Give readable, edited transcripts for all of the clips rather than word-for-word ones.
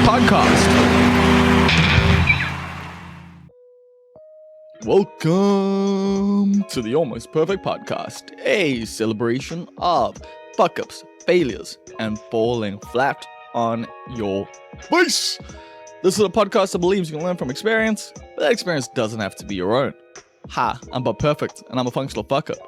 Podcast. Welcome to the Almost Perfect Podcast, a celebration of fuck-ups, failures, and falling flat on your face. This is a podcast that believes you can learn from experience, but that experience doesn't have to be your own. Hi, I'm Bob Perfect, and I'm a functional fuck-up.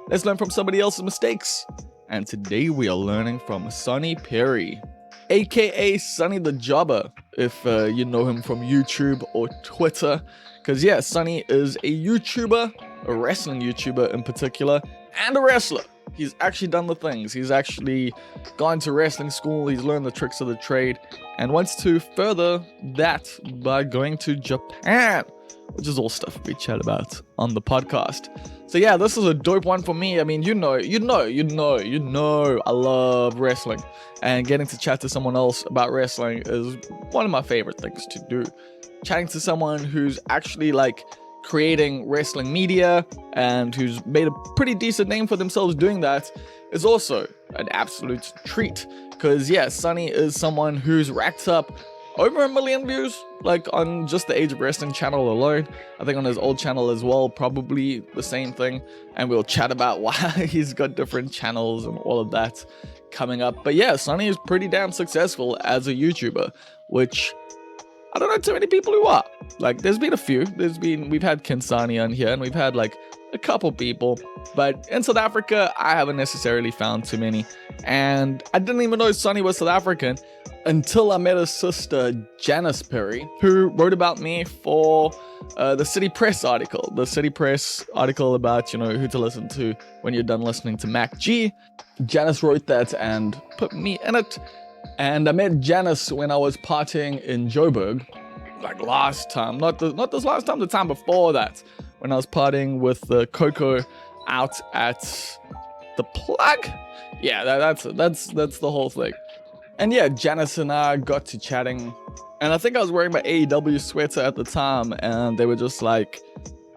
Let's learn from somebody else's mistakes. And today we are learning from Sonny Phiri, aka Sonny the Jobber, if you know him from YouTube or Twitter. Because yeah, Sonny is a YouTuber, a wrestling YouTuber in particular, and a wrestler. He's actually done the things. He's actually gone to wrestling school, he's learned the tricks of the trade, and wants to further that by going to Japan, which is all stuff we chat about on the podcast. So yeah, this is a dope one for me. I mean, you know, I love wrestling, and getting to chat to someone else about wrestling is one of my favorite things to do. Chatting to someone who's actually like creating wrestling media and who's made a pretty decent name for themselves doing that is also an absolute treat. Because yeah, Sonny is someone who's racked up over 1 million views, like on just the Age of Wrestling channel alone. I think on his old channel as well, probably the same thing. And we'll chat about why he's got different channels and all of that coming up. But yeah, Sonny is pretty damn successful as a YouTuber, which I don't know too many people who are. Like, there's been a few. We've had Kinsani on here, and we've had like a couple people. But in South Africa, I haven't necessarily found too many. And I didn't even know Sonny was South African until I met his sister, Janice Phiri, who wrote about me for the City Press article. The City Press article about, you know, who to listen to when you're done listening to Mac G. Janice wrote that and put me in it. And I met Janice when I was partying in Joburg, like last time, not this last time, the time before that, when I was partying with Coco out at the Plug. Yeah, that's the whole thing. And yeah, Janice and I got to chatting, and I think I was wearing my AEW sweater at the time, and they were just like,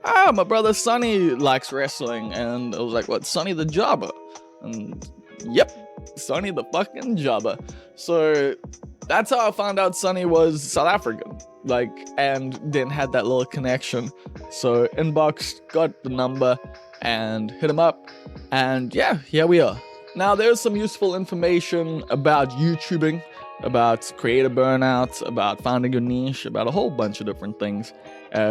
my brother Sonny likes wrestling, and I was like, what, Sonny the Jobber? And yep, Sonny the fucking Jobber. So that's how I found out Sonny was South African, like, and then had that little connection. So inboxed, got the number, and hit him up, and yeah, here we are. Now there's some useful information about YouTubing, about creator burnout, about finding your niche, about a whole bunch of different things,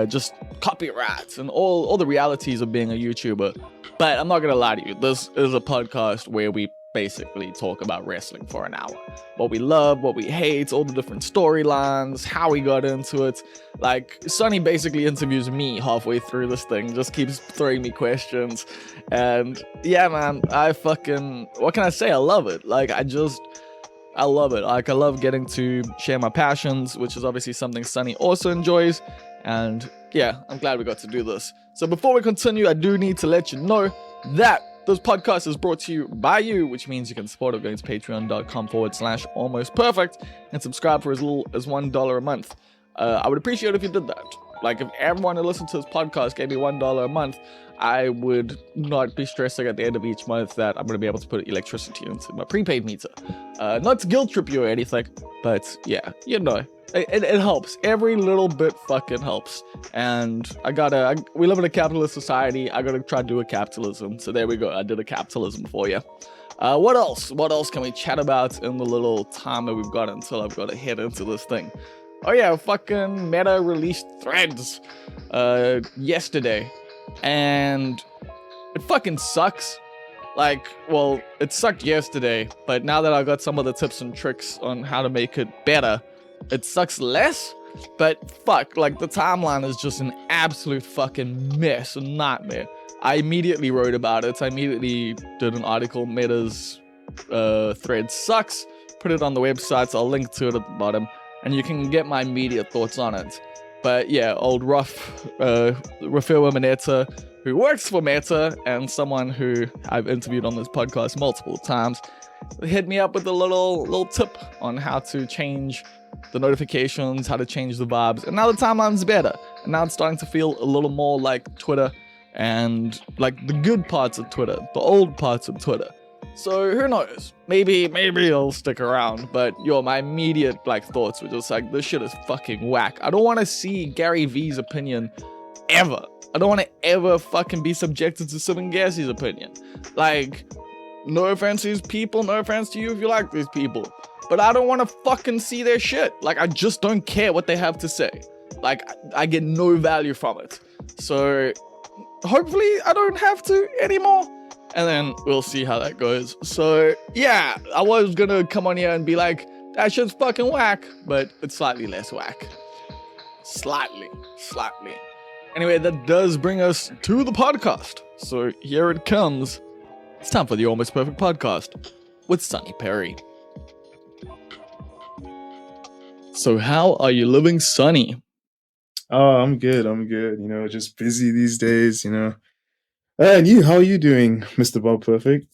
just copyrights and all the realities of being a YouTuber. But I'm not gonna lie to you, this is a podcast where we basically talk about wrestling for an hour. What we love, what we hate, all the different storylines, how we got into it. Like, Sonny basically interviews me halfway through this thing, just keeps throwing me questions. And yeah, man, what can I say? I love it. Like, I love it. Like, I love getting to share my passions, which is obviously something Sonny also enjoys. And yeah, I'm glad we got to do this. So before we continue, I do need to let you know that this podcast is brought to you by you, which means you can support it going to patreon.com/almostperfect and subscribe for as little as $1 a month. I would appreciate it if you did that. Like, if everyone who listens to this podcast gave me $1 a month, I would not be stressing at the end of each month that I'm going to be able to put electricity into my prepaid meter. Not to guilt trip you or anything, but yeah, you know. It helps. Every little bit fucking helps. And we live in a capitalist society. I gotta try to do a capitalism. So there we go. I did a capitalism for you. What else? What else can we chat about in the little time that we've got until I've got to head into this thing? Oh yeah, fucking Meta released Threads yesterday. And it fucking sucks. Like, well, it sucked yesterday. But now that I got some of the tips and tricks on how to make it better, it sucks less, but fuck, like, the timeline is just an absolute fucking mess, a nightmare. I immediately wrote about it. I immediately did an article, Meta's thread sucks, put it on the website, so I'll link to it at the bottom, and you can get my immediate thoughts on it. But yeah, old Rafael Manetta, who works for Meta, and someone who I've interviewed on this podcast multiple times, hit me up with a little tip on how to change the notifications, how to change the vibes, and now the timeline's better, and now it's starting to feel a little more like Twitter, and like the good parts of Twitter, the old parts of Twitter. So who knows? Maybe I'll stick around. But my immediate thoughts were just like, this shit is fucking whack. I don't want to see Gary V's opinion ever. I don't want to ever fucking be subjected to Simon Gassie's opinion. Like, no offense to these people, no offense to you if you like these people, but I don't want to fucking see their shit. Like, I just don't care what they have to say. Like, I get no value from it. So hopefully I don't have to anymore. And then we'll see how that goes. So yeah, I was gonna come on here and be like, that shit's fucking whack, but it's slightly less whack. Slightly. Anyway, that does bring us to the podcast. So here it comes. It's time for the Almost Perfect Podcast with Sonny Phiri. So how are you living, Sonny? Oh, I'm good. You know, just busy these days, you know. And you, how are you doing, Mr. Bob Perfect?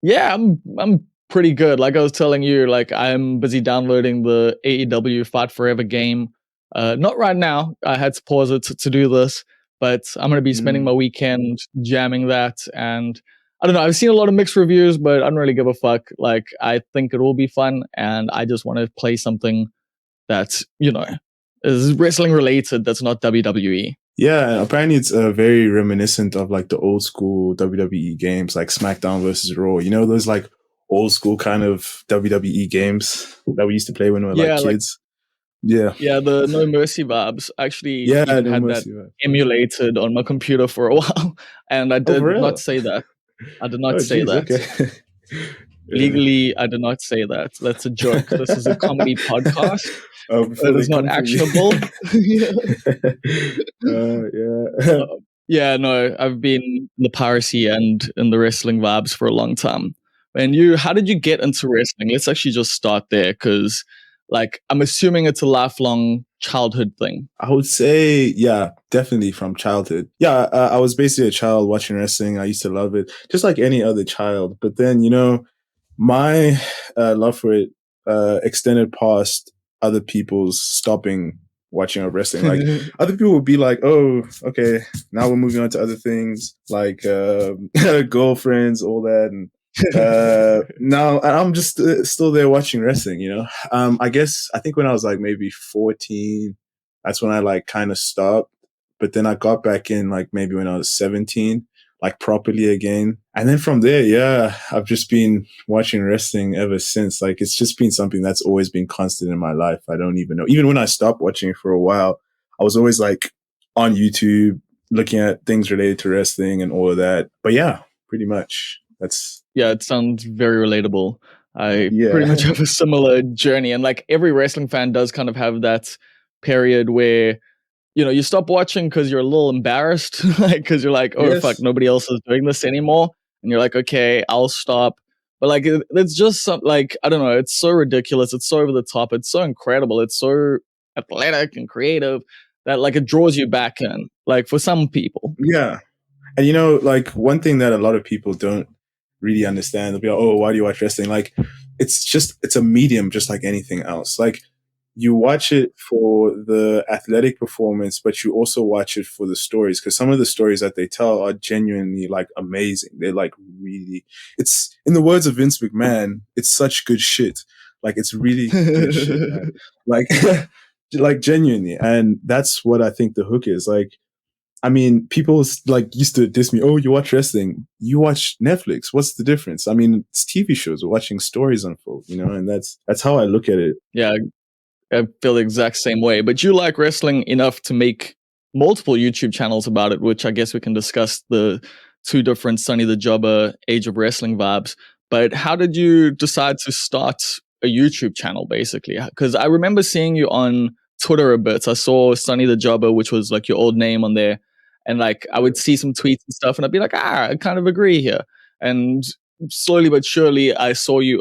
Yeah, I'm pretty good. Like I was telling you, like I'm busy downloading the AEW Fight Forever game. Not right now. I had to pause it to do this, but I'm gonna be spending my weekend jamming that. And I don't know. I've seen a lot of mixed reviews, but I don't really give a fuck. Like I think it will be fun, and I just want to play something that's is wrestling related. That's not WWE. Yeah, apparently it's very reminiscent of like the old school WWE games, like SmackDown versus Raw. You know, those like old school kind of WWE games that we used to play when we were like kids. Yeah, the No Mercy vibes. Actually, even No had Mercy, that emulated on my computer for a while, and I did not say that. I did not say that. Okay. Legally, I did not say that. That's a joke. This is a comedy podcast. That is not actionable. Yeah, no, I've been in the piracy and in the wrestling vibes for a long time. And how did you get into wrestling? Let's actually just start there, because like I'm assuming it's a lifelong childhood thing. I would say, yeah, definitely from childhood. Yeah, I was basically a child watching wrestling. I used to love it, just like any other child. But then, you know, my love for it extended past other people's stopping watching of wrestling. Like other people would be like, oh, okay, now we're moving on to other things like girlfriends, all that. And now I'm just still there watching wrestling, you know. I think when I was like maybe 14, that's when I like kind of stopped. But then I got back in like maybe when I was 17, like properly again. And then from there, yeah, I've just been watching wrestling ever since. Like it's just been something that's always been constant in my life. I don't even know. Even when I stopped watching it for a while, I was always like on YouTube looking at things related to wrestling and all of that. But yeah, pretty much. It sounds very relatable. I pretty much have a similar journey, and like every wrestling fan does kind of have that period where you stop watching because you're a little embarrassed, like because you're like, oh fuck, nobody else is doing this anymore, and you're like, okay, I'll stop. But like it's just some, like, I don't know, it's so ridiculous, it's so over the top, it's so incredible, it's so athletic and creative that like it draws you back in, like for some people. Yeah. And you know, like one thing that a lot of people don't really understand, they'll be like, oh, why do you watch wrestling? Like it's a medium just like anything else. Like you watch it for the athletic performance, but you also watch it for the stories, because some of the stories that they tell are genuinely like amazing. They're like really, it's, in the words of Vince McMahon, it's such good shit. Like it's really good shit, man. Like, like genuinely. And that's what I think the hook is. Like, I mean, people like used to diss me. Oh, you watch wrestling? You watch Netflix? What's the difference? I mean, it's TV shows. We're watching stories unfold, you know, and that's how I look at it. Yeah, I feel the exact same way. But you like wrestling enough to make multiple YouTube channels about it, which I guess we can discuss the two different Sonny the Jobber Age of Wrestling vibes. But how did you decide to start a YouTube channel, basically? Because I remember seeing you on Twitter a bit. I saw Sonny the Jobber, which was like your old name on there. And like I would see some tweets and stuff, and I'd be like, I kind of agree here. And slowly but surely, I saw you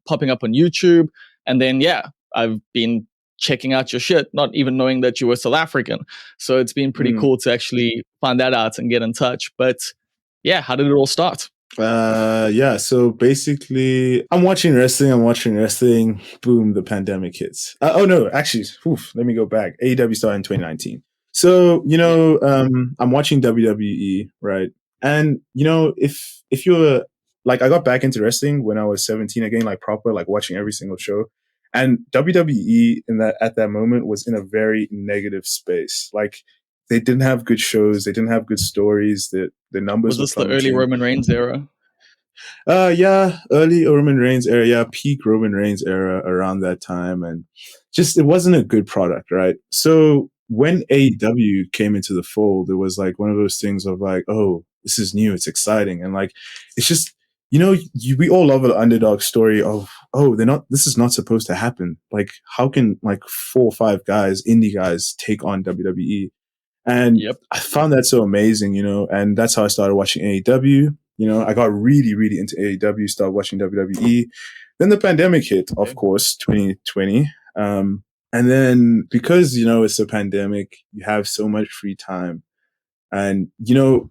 popping up on YouTube. And then, yeah, I've been checking out your shit, not even knowing that you were South African. So it's been pretty cool to actually find that out and get in touch. But yeah, how did it all start? So basically I'm watching wrestling. Boom, the pandemic hits. Oh no, actually, let me go back. AEW started in 2019. So, you know, I'm watching WWE, right? And, you know, if you're like I got back into wrestling when I was 17 again, like proper, like watching every single show. And WWE in that at that moment was in a very negative space. Like they didn't have good shows, they didn't have good stories. The numbers Was were this the early plummeting. Roman Reigns era? Yeah, early Roman Reigns era, yeah, peak Roman Reigns era around that time, and just it wasn't a good product, right? So when AEW came into the fold, it was like one of those things of like, oh, this is new, it's exciting, and like it's just we all love an underdog story of oh, this is not supposed to happen. Like how can like 4 or 5 guys, indie guys, take on WWE? And Yep. I found that so amazing, and that's how I started watching AEW. I got really, really into AEW, started watching WWE. Then the pandemic hit, of course, 2020. And then because, it's a pandemic, you have so much free time. And,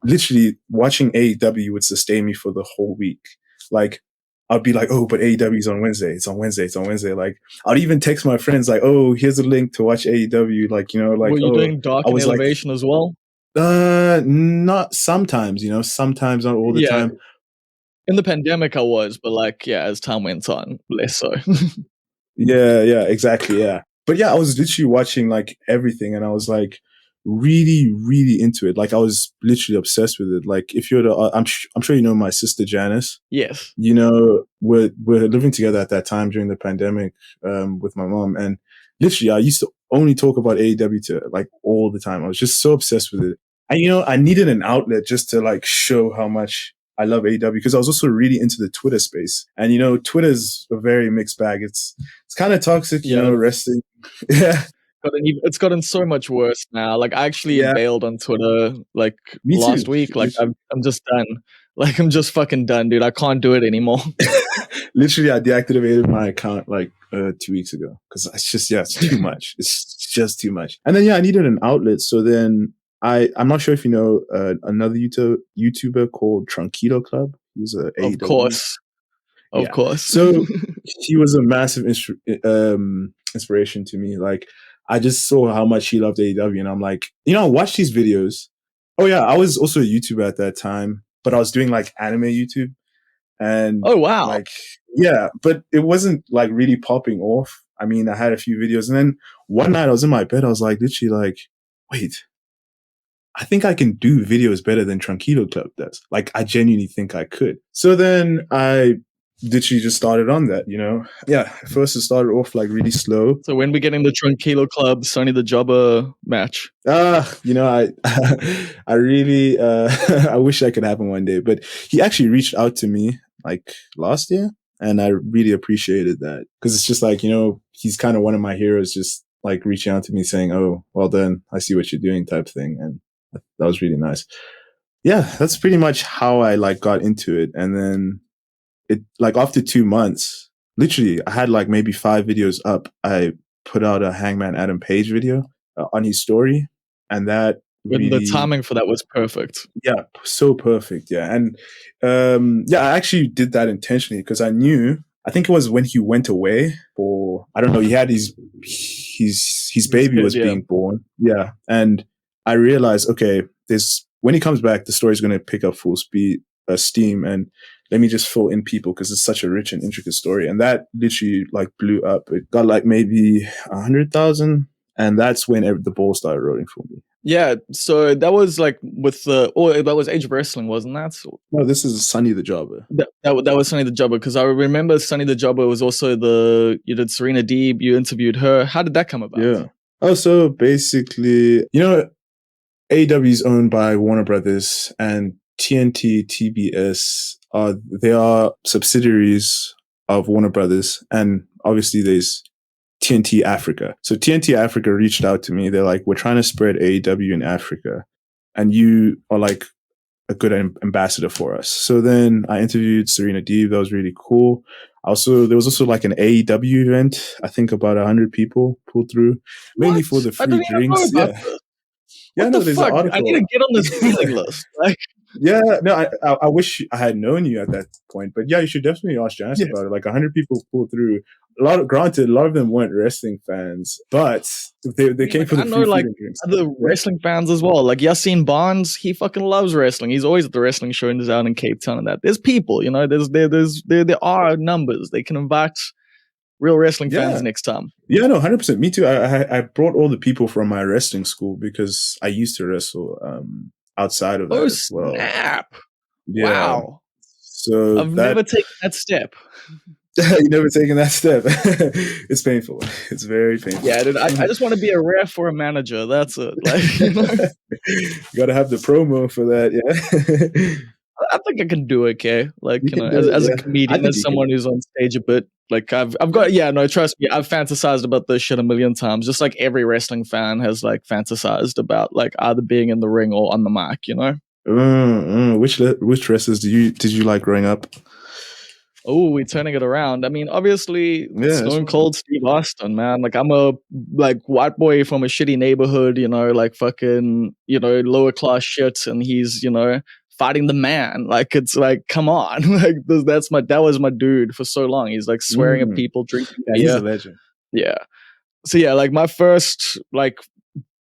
literally watching AEW would sustain me for the whole week. Like, I'd be like, oh, but AEW is on Wednesday. It's on Wednesday. It's on Wednesday. Like, I'd even text my friends, like, oh, here's a link to watch AEW. Like, like, Were you oh, doing Dark I and was like, Elevation as well? not sometimes, sometimes, not all the Yeah. time. In the pandemic, I was, but like, yeah, as time went on, less so. Yeah, exactly. Yeah. But yeah, I was literally watching like everything and I was like really, really into it. Like I was literally obsessed with it. Like if you're I'm sure you know my sister Janice. Yes. We're living together at that time during the pandemic, with my mom, and literally I used to only talk about AEW to her, like all the time. I was just so obsessed with it. And I needed an outlet just to like show how much I love AEW because I was also really into the Twitter space. And Twitter's a very mixed bag. It's kind of toxic, Yeah. wrestling. Yeah. It's gotten so much worse now. Like I actually bailed on Twitter like Me last too. week. Like I'm just done. Like I'm just fucking done, dude. I can't do it anymore. Literally, I deactivated my account like 2 weeks ago because it's just it's too much. It's just too much. And then I needed an outlet. So then I'm not sure if you know another YouTuber called Tranquilo Club. He's a Of course. Of course. So he was a massive inspiration to me. Like I just saw how much he loved AEW, and I'm like, I watched these videos. Oh yeah, I was also a YouTuber at that time, but I was doing like anime YouTube. And oh wow. like but it wasn't like really popping off. I mean, I had a few videos, and then one night I was in my bed, I was like literally like, wait, I think I can do videos better than Tranquilo Club does. Like I genuinely think I could. So then I literally just started on that, Yeah, first it started off like really slow. So when we get in the Tranquilo Club, Sonny the Jobber match? I I really I wish that could happen one day, but he actually reached out to me like last year, and I really appreciated that because it's just like, he's kind of one of my heroes, just like reaching out to me saying, oh, well done, I see what you're doing type thing. And that was really nice. Yeah, that's pretty much how I like got into it. And then it like after 2 months, literally I had like maybe 5 videos up. I put out a Hangman Adam Page video on his story, and that really, the timing for that was perfect. Yeah, so perfect. Yeah. And I actually did that intentionally because I think it was when he went away for, I don't know, he had his baby was being born. Yeah. And I realized, okay, when he comes back, the story's going to pick up full steam, and let me just fill in people because it's such a rich and intricate story. And that literally like blew up. It got like maybe 100,000, and that's when the ball started rolling for me. Yeah, so that was like with that was Age of Wrestling, wasn't that? No, this is Sonny the Jobber. That was Sonny the Jobber, because I remember Sonny the Jobber was also you did Serena Deeb, you interviewed her. How did that come about? Yeah. Oh, so basically, AEW is owned by Warner Brothers, and TNT, TBS they are subsidiaries of Warner Brothers, and obviously there's TNT Africa. So TNT Africa reached out to me. They're like, we're trying to spread AEW in Africa, and you are like a good ambassador for us. So then I interviewed Serena Deeb. That was really cool. There was also like an AEW event. I think about 100 people pulled through, mainly for the free drinks. What the fuck? I need to get on this mailing list. Like, Yeah, no, I wish I had known you at that point, but yeah, you should definitely ask Janice Yes. about it. Like 100 people pulled through. Granted, a lot of them weren't wrestling fans, but they I mean, came like for I the know free food like and drinks. other Yeah, wrestling fans as well. Like Yassine Barnes, he fucking loves wrestling. He's always at the wrestling show and is out in Cape Town and that. There's people, you know, there are numbers. They can invite real wrestling fans yeah, next time. yeah. No, 100%. Me too. I brought all the people from my wrestling school because I used to wrestle outside of Oh that as well. snap! Yeah, Wow, so I've that never taken that step. you never taken that step. It's painful. It's very painful. Yeah, dude, I just want to be a ref or a manager. That's it. Like, you know, You gotta have the promo for that. Yeah. I think I can do okay. Like, You you know, can do it, as a yeah. I comedian, think as you can. someone who's on stage a bit, like I've got yeah, no, trust me, I've fantasized about this shit a million times. Just like every wrestling fan has like fantasized about like either being in the ring or on the mic, you know? Which wrestlers did you like growing up? Oh, we're turning it around. I mean, obviously, Yeah, that's Stone fine. Cold Steve Austin, man. Like, I'm a like white boy from a shitty neighborhood, you know, like fucking, you know, lower class shit, and he's, you know, fighting the man. Like, it's like, come on, like that was my dude for so long. He's like swearing at Mm. people, drinking Yeah, he's a beer. legend. Yeah. So yeah, like my first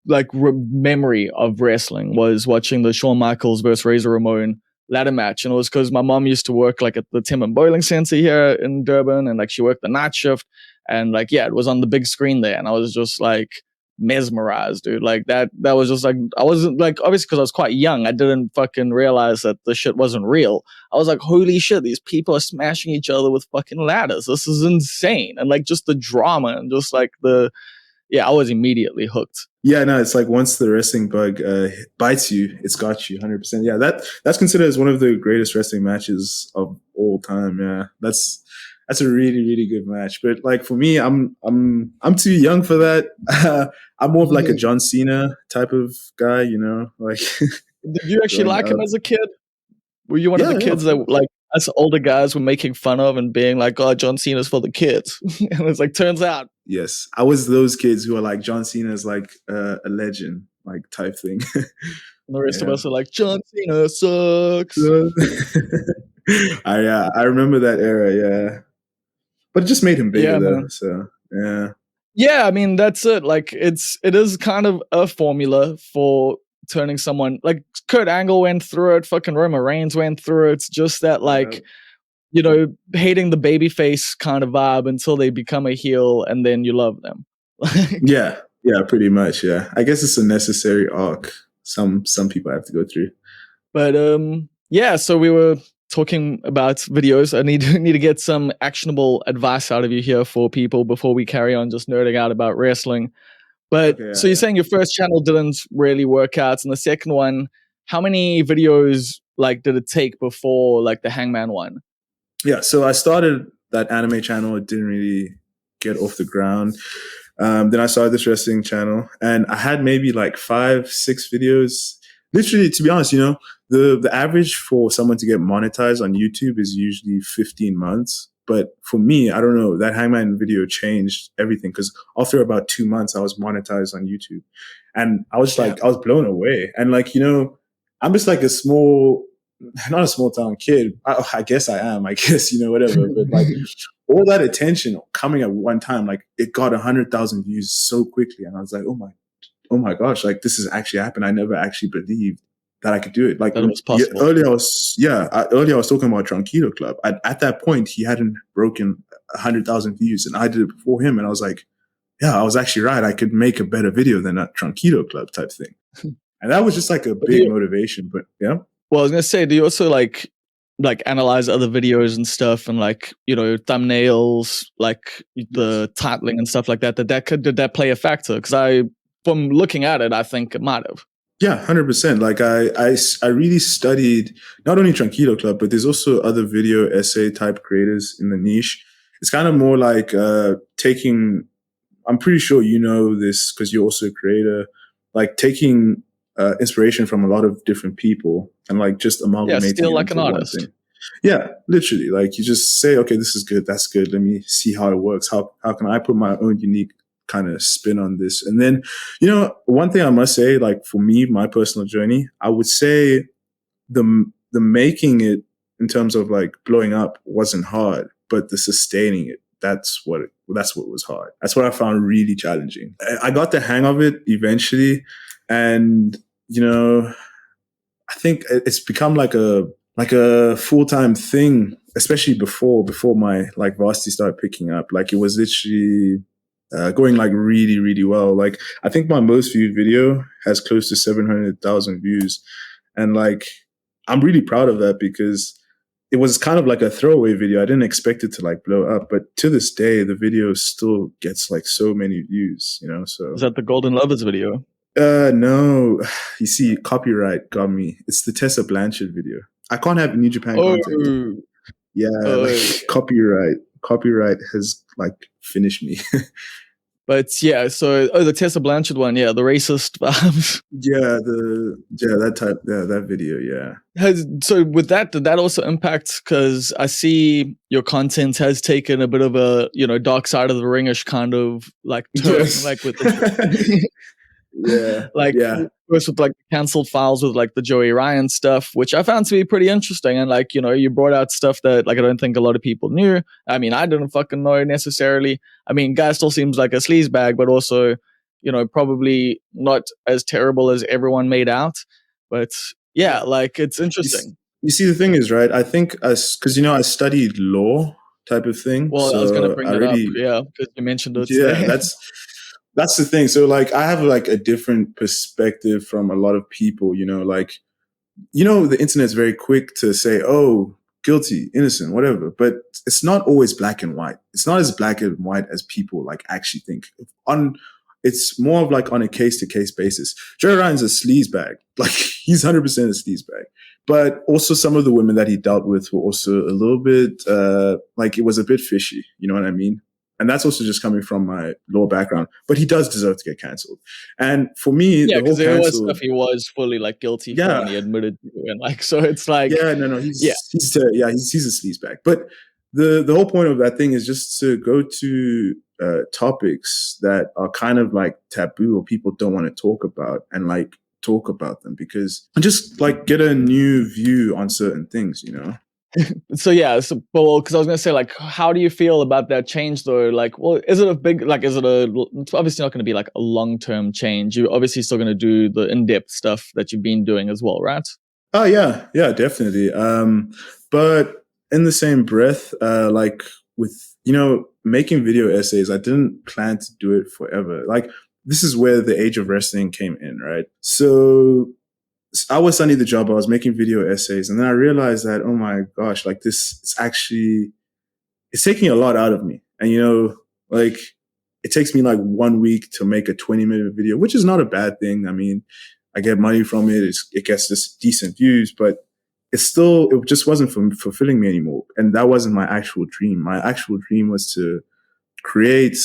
memory of wrestling was watching the Shawn Michaels versus Razor Ramon ladder match, and it was because my mom used to work like at the Tim and Bowling Center here in Durban, and like she worked the night shift, and like yeah, it was on the big screen there, and I was just like mesmerized, dude. Like that was just like I wasn't like obviously because I was quite young, I didn't fucking realize that the shit wasn't real. I was like, holy shit, these people are smashing each other with fucking ladders. This is insane, and like just the drama and just like the yeah, I was immediately hooked. Yeah, no, it's like once the wrestling bug bites you, it's got you 100%. Yeah, that's considered as one of the greatest wrestling matches of all time. Yeah, that's a really really good match. But like for me, I'm too young for that. I'm more of like a John Cena type of guy, you know, like Did you actually growing like him up. as a kid? Were you one of the Yeah, yeah, kids of that course. like us older guys were making fun of and being like, "Oh, John Cena's for the kids," and it's like turns out Yes, I was those kids who are like John Cena's like a legend, like type thing. the rest of Yeah. us are like, "John Cena sucks." I remember that era, yeah. But it just made him bigger Yeah, though. man. So yeah. Yeah, I mean that's it. Like it is kind of a formula for turning someone like Kurt Angle went through it, fucking Roman Reigns went through it. It's just that Yeah. like you know, hating the babyface kind of vibe until they become a heel and then you love them. Like, Yeah. Yeah, pretty much. Yeah. I guess it's a necessary arc some people have to go through. but yeah, so we were talking about videos. I need to get some actionable advice out of you here for people before we carry on just nerding out about wrestling. But Okay, yeah, so you're yeah. saying your first channel didn't really work out, and the second one, how many videos like did it take before like the Hangman one? Yeah, so I started that anime channel. It didn't really get off the ground. Then I started this wrestling channel, and I had maybe like 5, 6 videos. Literally, to be honest, you know, the average for someone to get monetized on YouTube is usually 15 months. But for me, I don't know, that Hangman video changed everything because after about 2 months, I was monetized on YouTube. And I was Yeah, like, I was blown away. And like, you know, I'm just like a small, not a small town kid. I guess I am, I guess, you know, whatever. But like, all that attention coming at one time, like it got 100,000 views so quickly, and I was like, oh my gosh, like this has actually happened. I never actually believed that I could do it. Like that it was yeah, possible. earlier I was talking about Tranquilo Club. At that point, he hadn't broken 100,000 views, and I did it before him, and I was like, yeah, I was actually right. I could make a better video than that Tranquilo Club type thing, and that was just like a But do big you, motivation. But yeah. well, I was gonna say, do you also like analyze other videos and stuff, and like you know thumbnails, like Yes. the titling and stuff like that? Did that play a factor? Because from looking at it, I think it might have. Yeah, 100%. Like I really studied not only Tranquilo Club, but there's also other video essay type creators in the niche. It's kind of more like taking, I'm pretty sure you know this because you're also a creator, like taking inspiration from a lot of different people and like just Yeah, amalgamating still it like an into one artist. thing. Yeah, literally. Like you just say, okay, this is good, that's good. Let me see how it works. How can I put my own unique kind of spin on this? And then, you know, one thing I must say, like for me, my personal journey, I would say the making it in terms of like blowing up wasn't hard, but the sustaining it, that's what was hard. That's what I found really challenging. I got the hang of it eventually, and you know, I think it's become like a full-time thing, especially before my like varsity started picking up. Like it was literally going like really, really well. Like I think my most viewed video has close to 700,000 views. And like, I'm really proud of that because it was kind of like a throwaway video. I didn't expect it to like blow up, but to this day, the video still gets like so many views, you know? So Is that the Golden Lovers video? no, you see, copyright got me. It's the Tessa Blanchard video. I can't have New Japan content. Oh, Yeah, like copyright has like finished me. but yeah, so the Tessa Blanchard one, yeah, the racist. That video, yeah. So with that, did that also impact? Because I see your content has taken a bit of a dark side of the ringish kind of like turn, Yes. like with the Yeah, like yeah. first with like the cancelled files with like the Joey Ryan stuff, which I found to be pretty interesting. And like, you brought out stuff that like I don't think a lot of people knew. I mean, I didn't fucking know necessarily. I mean, guy still seems like a sleazebag, but also, probably not as terrible as everyone made out. But yeah, like it's interesting. You see, the thing is, right? I think because I studied law type of thing. Well, so I was gonna bring that up, really, yeah, because you mentioned it. yeah, that's the thing. So like I have like a different perspective from a lot of people, like, the internet's very quick to say, oh, guilty, innocent, whatever. But it's not always black and white. It's not as black and white as people like actually think. It's more of like on a case to case basis. Joey Ryan's a sleazebag. Like he's 100% a sleazebag. But also some of the women that he dealt with were also a little bit, like it was a bit fishy. You know what I mean? And that's also just coming from my law background. But he does deserve to get cancelled. And for me, yeah, the whole because there was cancel, stuff he was fully like guilty for, yeah, and he admitted to, and like so it's like he's a sleazebag. But the whole point of that thing is just to go to topics that are kind of like taboo or people don't want to talk about, and like talk about them because just like get a new view on certain things, So yeah, well, because I was gonna say, like, how do you feel about that change though? Like, well, is it a big, like, it's obviously not going to be like a long-term change. You're obviously still going to do the in-depth stuff that you've been doing as well, right? Oh yeah, definitely. But in the same breath, like with making video essays, I didn't plan to do it forever. Like this is where the age of wrestling came in, right? So I was Sonny the Jobber. I was making video essays, and then I realized that, oh my gosh, like this, it's taking a lot out of me. And like it takes me like 1 week to make a 20-minute video, which is not a bad thing. I mean, I get money from it. It gets just decent views, but it just wasn't fulfilling me anymore. And that wasn't my actual dream. My actual dream was to create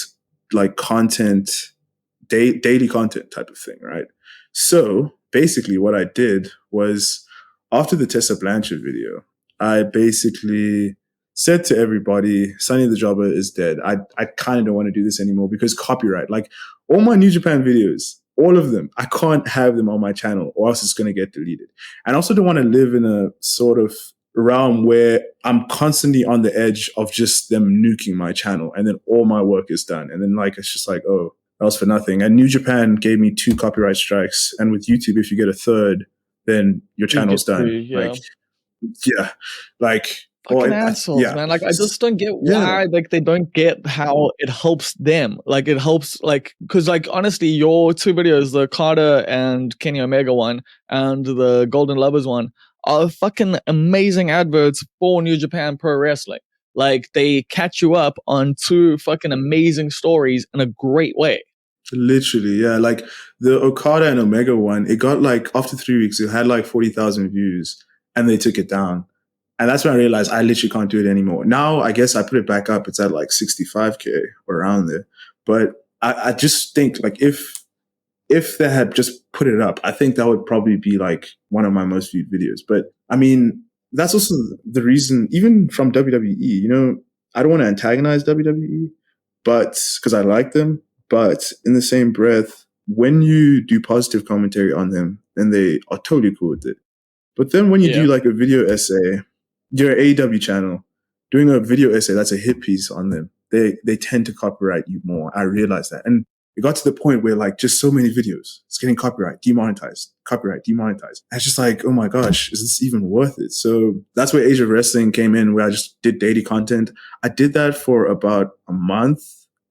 like content, daily content type of thing, right? So basically what I did was after the Tessa Blanchard video, I basically said to everybody, Sonny the Jobber is dead. I kind of don't want to do this anymore because copyright, like all my New Japan videos, all of them, I can't have them on my channel or else it's going to get deleted. And I also don't want to live in a sort of realm where I'm constantly on the edge of just them nuking my channel and then all my work is done. And then like, it's just like, oh, that was for nothing. And New Japan gave me 2 copyright strikes. And with YouTube, if you get a third, then your channel's done. Like, yeah, like fucking assholes, man. Like I just don't get why like they don't get how it helps them. Like it helps, like, because like honestly, your 2 videos, the Carter and Kenny Omega one and the Golden Lovers one, are fucking amazing adverts for New Japan Pro Wrestling. Like they catch you up on 2 fucking amazing stories in a great way. Literally, yeah. Like the Okada and Omega one, it got like after 3 weeks, it had like 40,000 views, and they took it down. And that's when I realized I literally can't do it anymore. Now, I guess I put it back up. It's at like 65K or around there. But I just think like if they had just put it up, I think that would probably be like one of my most viewed videos. But I mean, that's also the reason, even from WWE, I don't want to antagonize WWE, but because I like them. But in the same breath, when you do positive commentary on them, then they are totally cool with it. But then when you Yeah. do like a video essay, your AEW channel, doing a video essay that's a hit piece on them, they tend to copyright you more. I realized that. And it got to the point where like just so many videos, it's getting copyright, demonetized, copyright, demonetized. And it's just like, oh my gosh, is this even worth it? So that's where Age of Wrestling came in, where I just did daily content. I did that for about a month.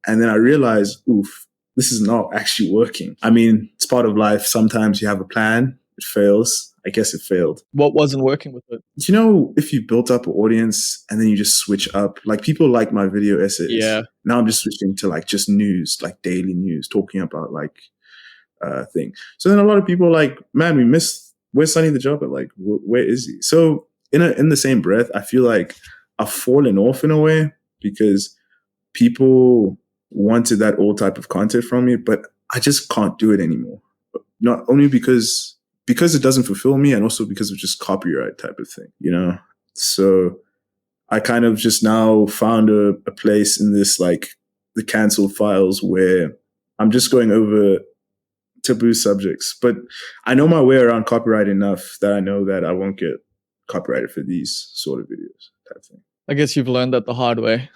And then I realized, oof, this is not actually working. I mean, it's part of life. Sometimes you have a plan, it fails. I guess it failed. What wasn't working with it? You know, if you built up an audience and then you just switch up, like people like my video essays. Yeah. Now I'm just switching to like just news, like daily news, talking about like thing. So then a lot of people are like, man, we missed, where's Sonny the Jobber? Like, where is he? So in the same breath, I feel like I've fallen off in a way because people wanted that old type of content from me, but I just can't do it anymore. Not only because it doesn't fulfill me, and also because of just copyright type of thing, you know? So I kind of just now found a place in this, like the canceled files, where I'm just going over taboo subjects, but I know my way around copyright enough that I know that I won't get copyrighted for these sort of videos type thing. I guess you've learned that the hard way.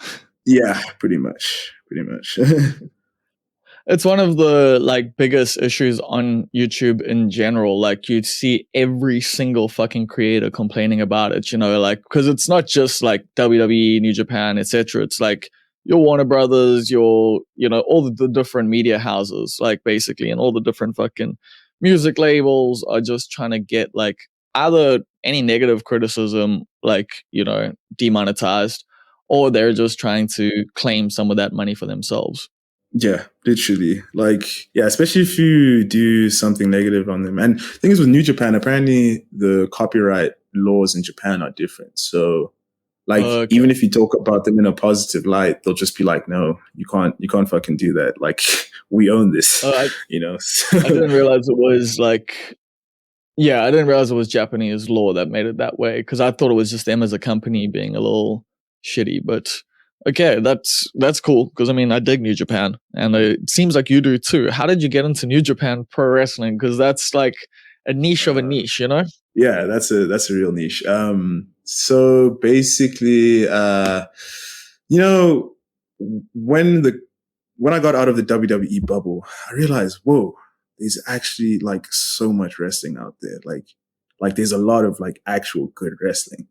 Yeah, pretty much. It's one of the like biggest issues on YouTube in general. Like you'd see every single fucking creator complaining about it, you know, like because it's not just like WWE, New Japan, etc. It's like your Warner Brothers, your, you know, all the different media houses, like basically, and all the different fucking music labels are just trying to get like either any negative criticism, like, you know, demonetized, or they're just trying to claim some of that money for themselves. Yeah, literally. Like, yeah, especially if you do something negative on them. And the thing is with New Japan, apparently the copyright laws in Japan are different. So like even if you talk about them in a positive light, they'll just be like, no, you can't fucking do that. Like we own this. You know. So. I didn't realize it was like I didn't realize it was Japanese law that made it that way, because I thought it was just them as a company being a little shitty. But okay, that's cool, because I mean I dig New Japan, and it seems like you do too. How did you get into New Japan Pro Wrestling? Because that's like a niche of a niche, you know? Yeah, that's a real niche. So basically, you know, when I got out of the WWE bubble, I realized, whoa, there's actually like so much wrestling out there. Like there's a lot of like actual good wrestling.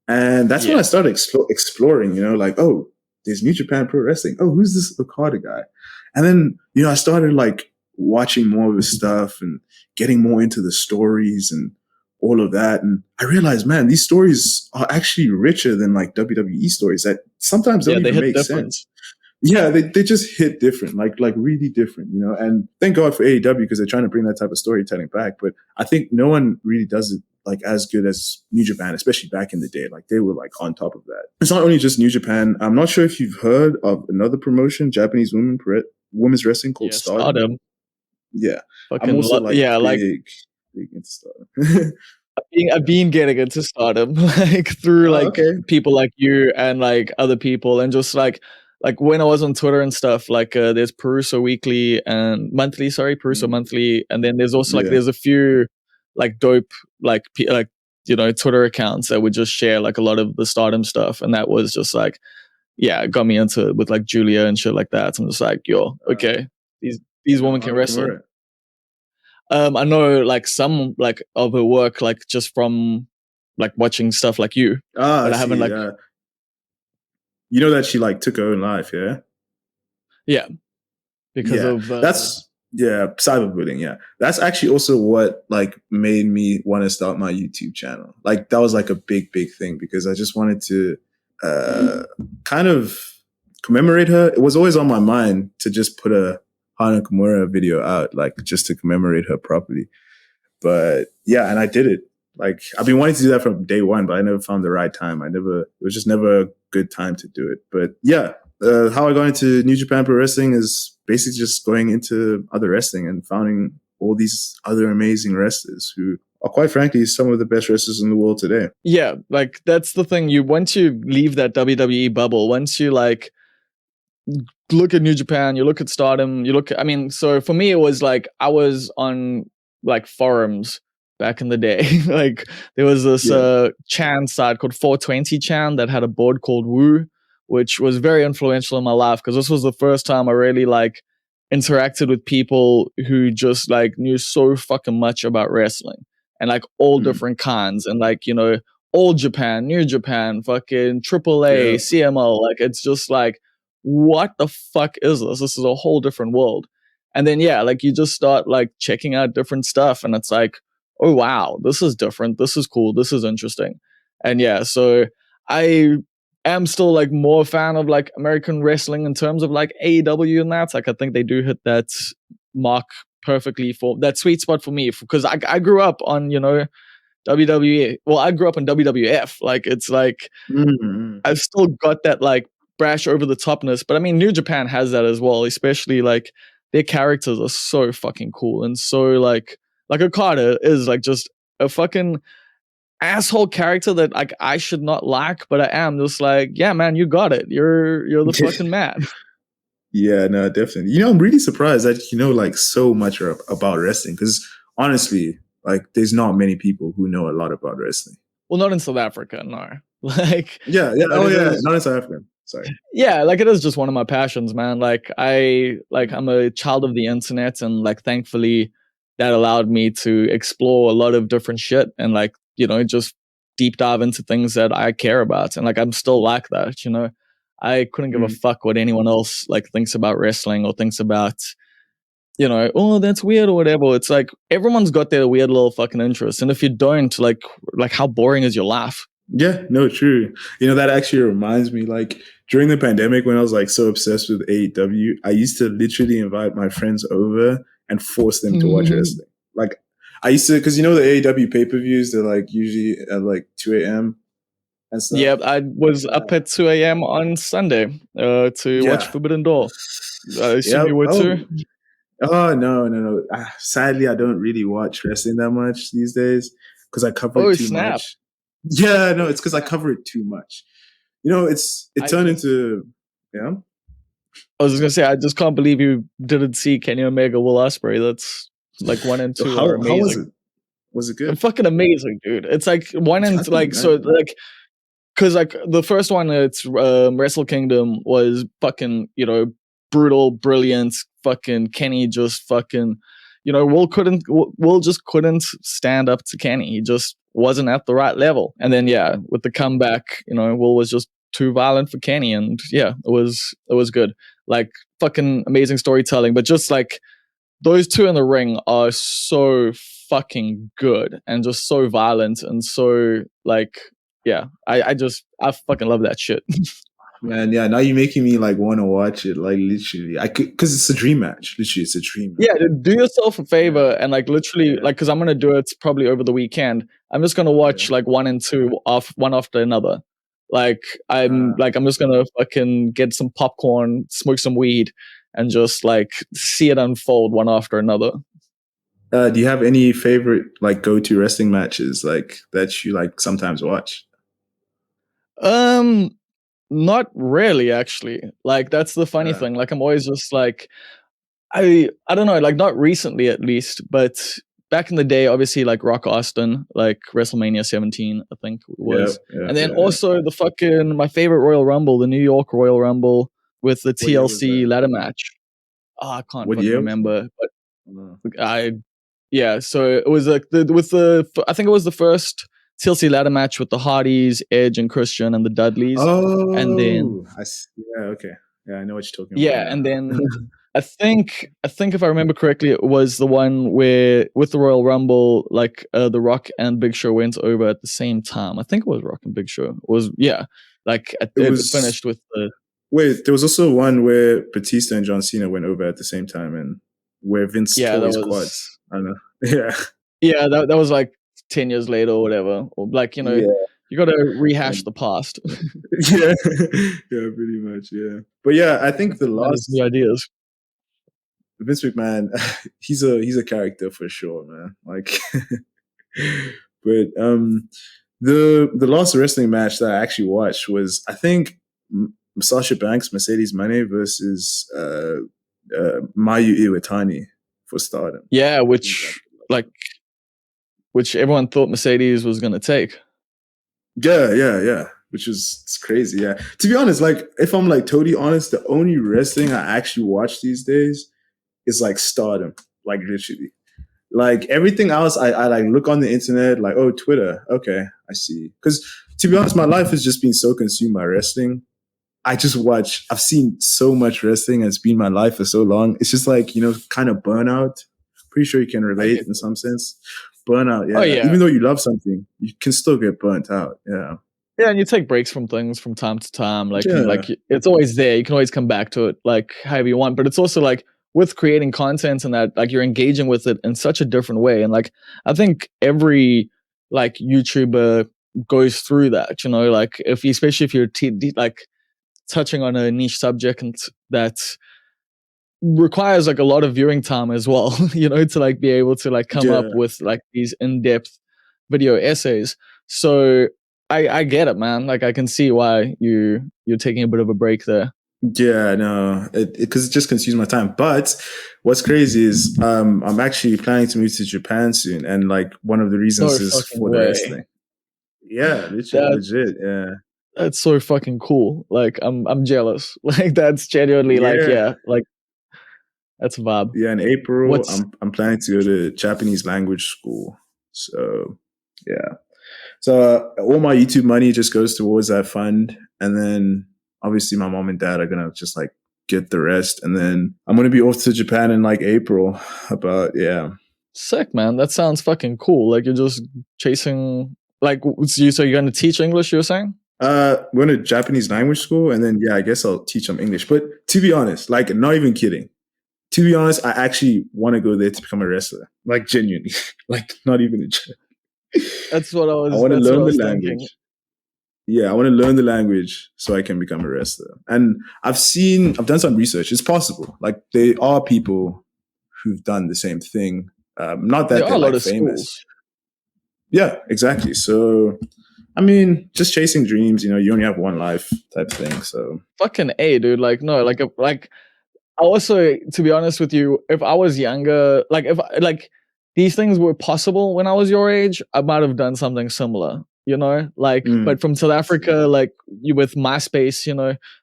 And that's when I started exploring, you know, like, oh, there's New Japan Pro Wrestling. Oh, who's this Okada guy? And then, you know, I started like watching more of his stuff and getting more into the stories and all of that. And I realized, man, these stories are actually richer than like WWE stories that sometimes don't even make sense. Yeah, they just hit different, like really different, you know. And thank God for AEW, because they're trying to bring that type of storytelling back. But I think no one really does it like as good as New Japan, especially back in the day. Like they were like on top of that. It's not only just New Japan. I'm not sure if you've heard of another promotion, Japanese women's wrestling called Stardom. Yeah, I'm also like big into Stardom. I've been getting into Stardom like through like people like you and like other people, and just like when I was on Twitter and stuff, like there's Peruso Weekly and Monthly, Peruso Monthly, and then there's also like there's a few like dope like you know, Twitter accounts that would just share like a lot of the Stardom stuff, and that was just like it got me into it with like Julia and shit like that. So I'm just like, yo, okay, these women can wrestle. I know like some like of her work, like just from like watching stuff like you. But I haven't like you know that she like took her own life, yeah, because of that's cyberbullying. Yeah, that's actually also what like made me want to start my YouTube channel. Like that was like a big thing, because I just wanted to kind of commemorate her. It was always on my mind to just put a Hana Kimura video out, like just to commemorate her properly. But yeah, and I did it. Like I've been wanting to do that from day one, but I never found the right time. It was just never a good time to do it. But yeah, how I got into New Japan Pro Wrestling is basically just going into other wrestling and finding all these other amazing wrestlers who are, quite frankly, some of the best wrestlers in the world today. Yeah, like that's the thing. Once you leave that WWE bubble, once you like look at New Japan, you look at Stardom, so for me it was like I was on like forums back in the day. Like there was this Yeah. Chan site called 420 Chan that had a board called Woo, which was very influential in my life because this was the first time I really like interacted with people who just like knew so fucking much about wrestling and like all Mm. different kinds and like, you know, Old Japan, New Japan, fucking AAA, Yeah. CML. Like it's just like, what the fuck is this? This is a whole different world. And then yeah, like you just start like checking out different stuff and it's like, oh wow, this is different. This is cool. This is interesting. And yeah, so I am still like more a fan of like American wrestling in terms of like AEW and that. Like I think they do hit that mark perfectly for that sweet spot for me because I grew up on, you know, WWE. Well, I grew up on WWF. Like it's like Mm. I've still got that like brash over the topness, but I mean New Japan has that as well, especially like their characters are so fucking cool and so like Okada is like just a fucking asshole character that like I should not like, but I am just like, yeah, man, you got it. You're the fucking man. Yeah, no, definitely. I'm really surprised that you know like so much about wrestling because honestly, like there's not many people who know a lot about wrestling. Well, not in South Africa, no. Like, Yeah, yeah. but Oh, it yeah. is Not in South Africa. Sorry. yeah, like it is just one of my passions, man. I'm a child of the internet and like thankfully that allowed me to explore a lot of different shit and like, you know, just deep dive into things that I care about. And like I'm still like that, you know. I couldn't give a Mm. fuck what anyone else like thinks about wrestling or thinks about, you know, oh that's weird or whatever. It's like everyone's got their weird little fucking interest. And if you don't, like how boring is your life? Yeah, no, true. That actually reminds me, like during the pandemic when I was like so obsessed with AEW, I used to literally invite my friends over and force them to watch wrestling. Like I used to, because the AEW pay-per-views, they're like usually at like 2 a.m. and stuff. Yeah, I was up at 2 a.m. on Sunday to watch Yeah. Forbidden Door. I assume Yeah. you were too. Oh, no, no, no. Sadly, I don't really watch wrestling that much these days because I cover it Oh too snap! much. Yeah, no, it's because I cover it too much. It I turned just into, yeah. I was just gonna say I just can't believe you didn't see Kenny Omega Will Ospreay. That's like 1 and 2 are How was amazing. it? Was it good? Fucking amazing, dude. It's like one I and can like so imagine. like because like the first one, it's Wrestle Kingdom was fucking brutal, brilliant. Fucking Kenny just fucking Will just couldn't stand up to Kenny. He just wasn't at the right level. And then yeah, with the comeback, Will was just too violent for Kenny, and yeah, it was good. Like fucking amazing storytelling, but just like those two in the ring are so fucking good and just so violent and so like yeah, I fucking love that shit. Man, yeah, now you're making me like want to watch it. Like literally, I could because it's a dream match. Literally, it's a dream Yeah, match. dude, do yourself a Yeah, favor and like literally yeah, like because I'm gonna do it probably over the weekend. I'm just gonna yeah. watch like 1 and 2 off one after another. Like I'm Uh, like I'm just gonna fucking get some popcorn, smoke some weed, and just like see it unfold one after another. do you have any favorite like go-to wrestling matches like that you like sometimes watch? Um, Not really, actually. Like that's the funny Uh, thing. Like I'm always just like I don't know, like not recently at least, but back in the day, obviously like Rock Austin, like WrestleMania 17, I think it yeah, was. yeah, And then yeah, yeah. also the fucking my favorite Royal Rumble, the New York Royal Rumble with the What year was TLC that? ladder match. Oh, I can't What fucking year was that? remember, but Uh, I yeah, so it was like I think it was the first TLC ladder match with the Hardys, Edge and Christian and the Dudleys. And then oh, yeah, okay, yeah, I know what you're talking about. yeah, Yeah, and then I think if I remember correctly, it was the one where with the Royal Rumble, like The Rock and Big Show went over at the same time. I think it was Rock and Big Show. It was yeah, like it it was. finished with the Wait, there was also one where Batista and John Cena went over at the same time, and where Vince yeah tore that his was quads. I don't know. Yeah, that was like 10 years later or whatever. Or like yeah, you got to rehash um, the past. yeah, yeah, pretty much. Yeah, but yeah, I think the Man, it's new last ideas. Vince McMahon, he's a character for sure, man. Like, but the last wrestling match that I actually watched was I think Sasha Banks, Mercedes Moné versus Mayu Iwatani for Stardom. Yeah, I think that's which the last like one. which everyone thought Mercedes was going to take. Yeah. Which is it's crazy. Yeah. To be honest, like if I'm like totally honest, the only wrestling I actually watch these days is like Stardom. Like literally. Like everything else, I like look on the internet, like, oh, Twitter. Okay, I see. Because to be honest, my life has just been so consumed by wrestling. I just watch, I've seen so much wrestling. It's been my life for so long. It's just like, kind of burnout. Pretty sure you can relate in some sense. Burnout, yeah. Oh yeah. Even though you love something, you can still get burnt out. Yeah. Yeah, and you take breaks from things from time to time. Yeah. It's always there. You can always come back to it like however you want. But it's also like with creating content and that, like you're engaging with it in such a different way. And like I think every like YouTuber goes through that. Like especially if you're like touching on a niche subject and that requires like a lot of viewing time as well. To like be able to like come up with like these in-depth video essays. So I get it, man. Like I can see why you're taking a bit of a break there. Yeah, no, because it just consumes my time. But what's crazy is I'm actually planning to move to Japan soon, and like one of the reasons is for the wrestling. Yeah, legit. Yeah, that's so fucking cool. Like I'm jealous. Like that's genuinely like that's a vibe. Yeah, in April I'm planning to go to Japanese language school. So yeah, so all my YouTube money just goes towards that fund, and then obviously my mom and dad are gonna just like get the rest, and then I'm gonna be off to Japan in like April. Sick, man. That sounds fucking cool. Like you're just chasing. Like so you're gonna teach English? You're saying? We're going to Japanese language school, and then I guess I'll teach them English. But to be honest, like not even kidding. To be honest, I actually want to go there to become a wrestler. Like genuinely, like not even a joke. That's what I was. I want to learn the language. Thinking. Yeah, I want to learn the language so I can become a wrestler. And I've done some research. It's possible. Like there are people who've done the same thing. Not that they're like famous. Schools. Yeah, exactly. So, I mean, just chasing dreams. You only have one life, type thing. So fucking A, dude. Like no, like also, to be honest with you, if I was younger, like if like these things were possible when I was your age, I might have done something similar. But from South Africa, like you with MySpace,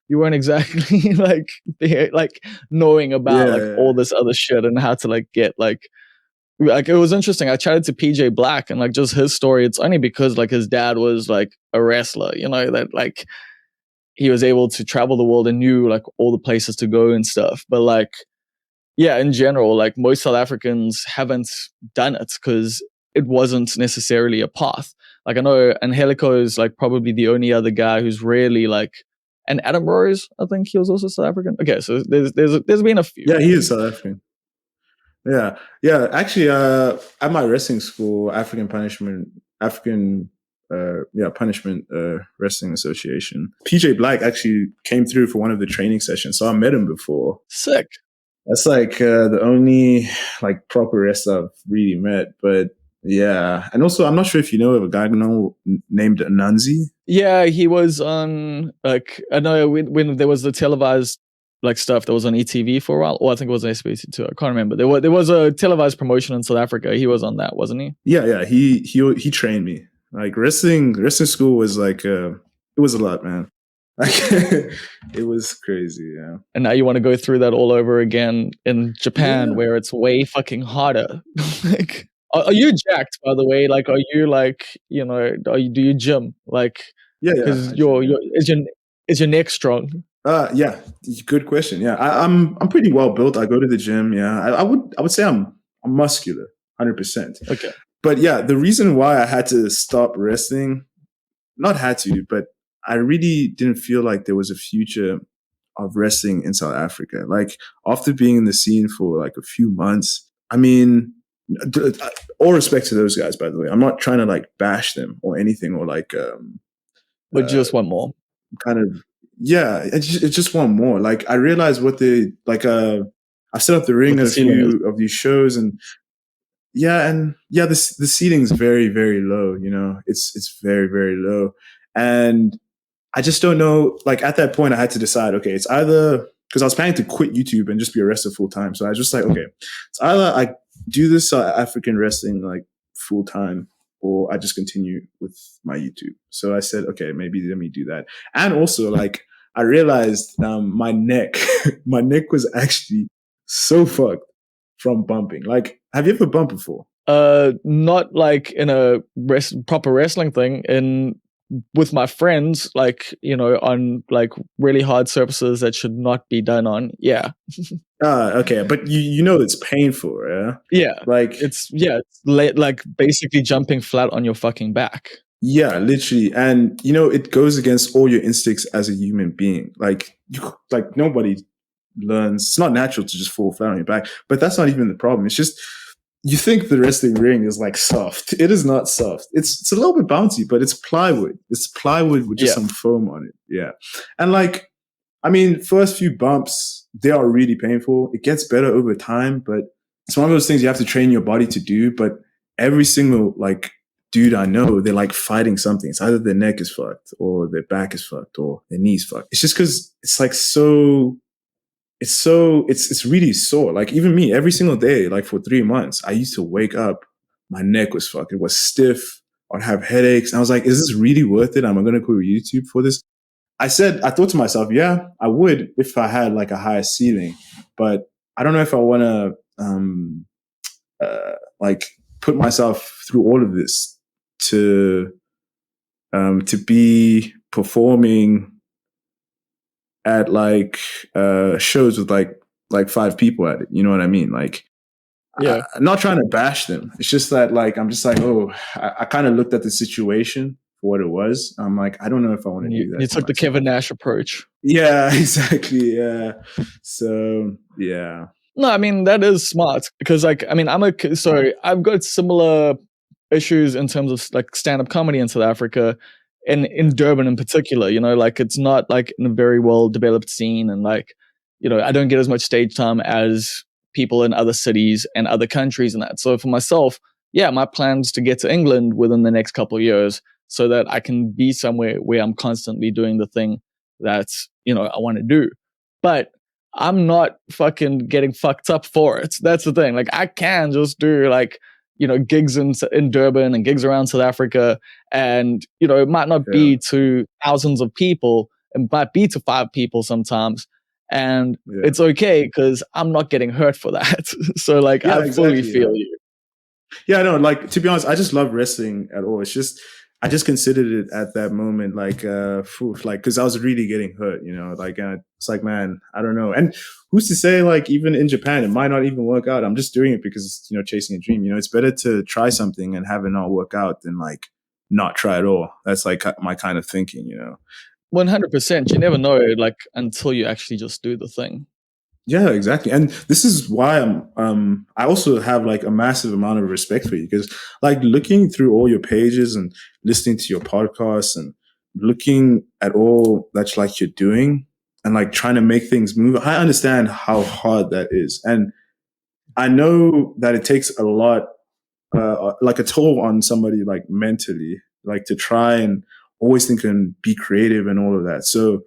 you weren't exactly like knowing about all this other shit and how to like get like it was interesting. I chatted to PJ Black and like just his story. It's only because like his dad was like a wrestler, that like he was able to travel the world and knew like all the places to go and stuff. But like, yeah, in general, like most South Africans haven't done it because it wasn't necessarily a path. Like I know Angelico is like probably the only other guy who's really like, and Adam Rose, I think he was also South African. Okay, so there's been a few. Yeah, he is South African. Yeah. Actually, at my wrestling school, Punishment Wrestling Association, PJ Black actually came through for one of the training sessions, so I met him before. Sick. That's like the only like proper wrestler I've really met, but yeah. And also, I'm not sure if you know of a guy named Ananzi. Yeah, he was on like I know when there was the televised like stuff that was on ETV for a while, or I think it was on SBC too. I can't remember. There was a televised promotion in South Africa. He was on that, wasn't he? Yeah. He trained me. Like wrestling school was like it was a lot, man. It was crazy, yeah. And now you want to go through that all over again in Japan, where it's way fucking harder. Like, are you jacked, by the way? Like, are you like, do you gym? Like, because is your neck strong? Yeah, good question. Yeah, I'm pretty well built. I go to the gym. Yeah, I would say I'm muscular, 100%. Okay. But yeah, the reason why I had to stop wrestling, not had to, but I really didn't feel like there was a future of wrestling in South Africa. Like after being in the scene for like a few months, I mean, all respect to those guys, by the way. I'm not trying to like bash them or anything or like. But just want more. Kind of. Yeah, it's just want more. Like I realized what they like. I set up the ring at a few of these shows, and the seating is very, very low. It's very, very low, and I just don't know. Like at that point, I had to decide. Okay, it's either because I was planning to quit YouTube and just be a wrestler full time. So I was just like, okay, it's either I do this African wrestling like full time, or I just continue with my YouTube. So I said, okay, maybe let me do that. And also, like, I realized my neck, my neck was actually so fucked from bumping. Like, have you ever bumped before? Not like in a proper wrestling thing. In with my friends, like, you know, on like really hard surfaces that should not be done on. Yeah. Okay, but you know it's painful, yeah. Yeah. Like, It's like basically jumping flat on your fucking back. yeah, literally, and you know it goes against all your instincts as a human being. Like nobody learns. It's not natural to just fall flat on your back, but that's not even the problem. It's just you think the wrestling ring is like soft. It is not soft. It's a little bit bouncy, but it's plywood. It's plywood with just Yeah. some foam on it. Yeah, and like I mean, first few bumps, they are really painful. It gets better over time, but it's one of those things you have to train your body to do. But every single like dude I know, they're like fighting something. It's either their neck is fucked or their back is fucked or their knees fucked. It's just because it's like it's really sore. Like even me, every single day, like for 3 months, I used to wake up, my neck was fucked. It was stiff. I'd have headaches. And I was like, is this really worth it? Am I gonna go to YouTube for this? I thought to myself, yeah, I would if I had like a higher ceiling, but I don't know if I want to like put myself through all of this to be performing at like shows with like 5 people at it. You know what I mean? Like, Yeah. I'm not trying to bash them. It's just that like I'm just like, oh, I kind of looked at the situation for what it was. I'm like, I don't know if I want to do that. You took the Kevin Nash approach. Yeah, exactly. Yeah. So yeah. No, I mean that is smart because, like, I mean, I've got similar issues in terms of like stand-up comedy in South Africa, and in Durban in particular. You know, like it's not like in a very well developed scene, and like, you know, I don't get as much stage time as people in other cities and other countries and that. So for myself, yeah, my plans to get to England within the next couple of years so that I can be somewhere where I'm constantly doing the thing that, you know, I want to do. But I'm not fucking getting fucked up for it. That's the thing. Like I can just do like, you know, gigs in Durban and gigs around South Africa, and you know, it might not Yeah. be to thousands of people, it might be to 5 people sometimes, and Yeah. it's okay because I'm not getting hurt for that. So like, Yeah, I fully exactly. feel you. Yeah, no, like to be honest, I just love wrestling at all. It's just I just considered it at that moment like like because I was really getting hurt, you know, like it's like, man, I don't know. And who's to say like even in Japan it might not even work out. I'm just doing it because, you know, chasing a dream. You know, it's better to try something and have it not work out than like not try at all. That's like my kind of thinking, you know. 100%. You never know, like until you actually just do the thing. Yeah, exactly. And this is why I also have like a massive amount of respect for you because like looking through all your pages and listening to your podcasts and looking at all that like you're doing and like trying to make things move, I understand how hard that is. And I know that it takes a lot like a toll on somebody like mentally, like to try and always think and be creative and all of that. So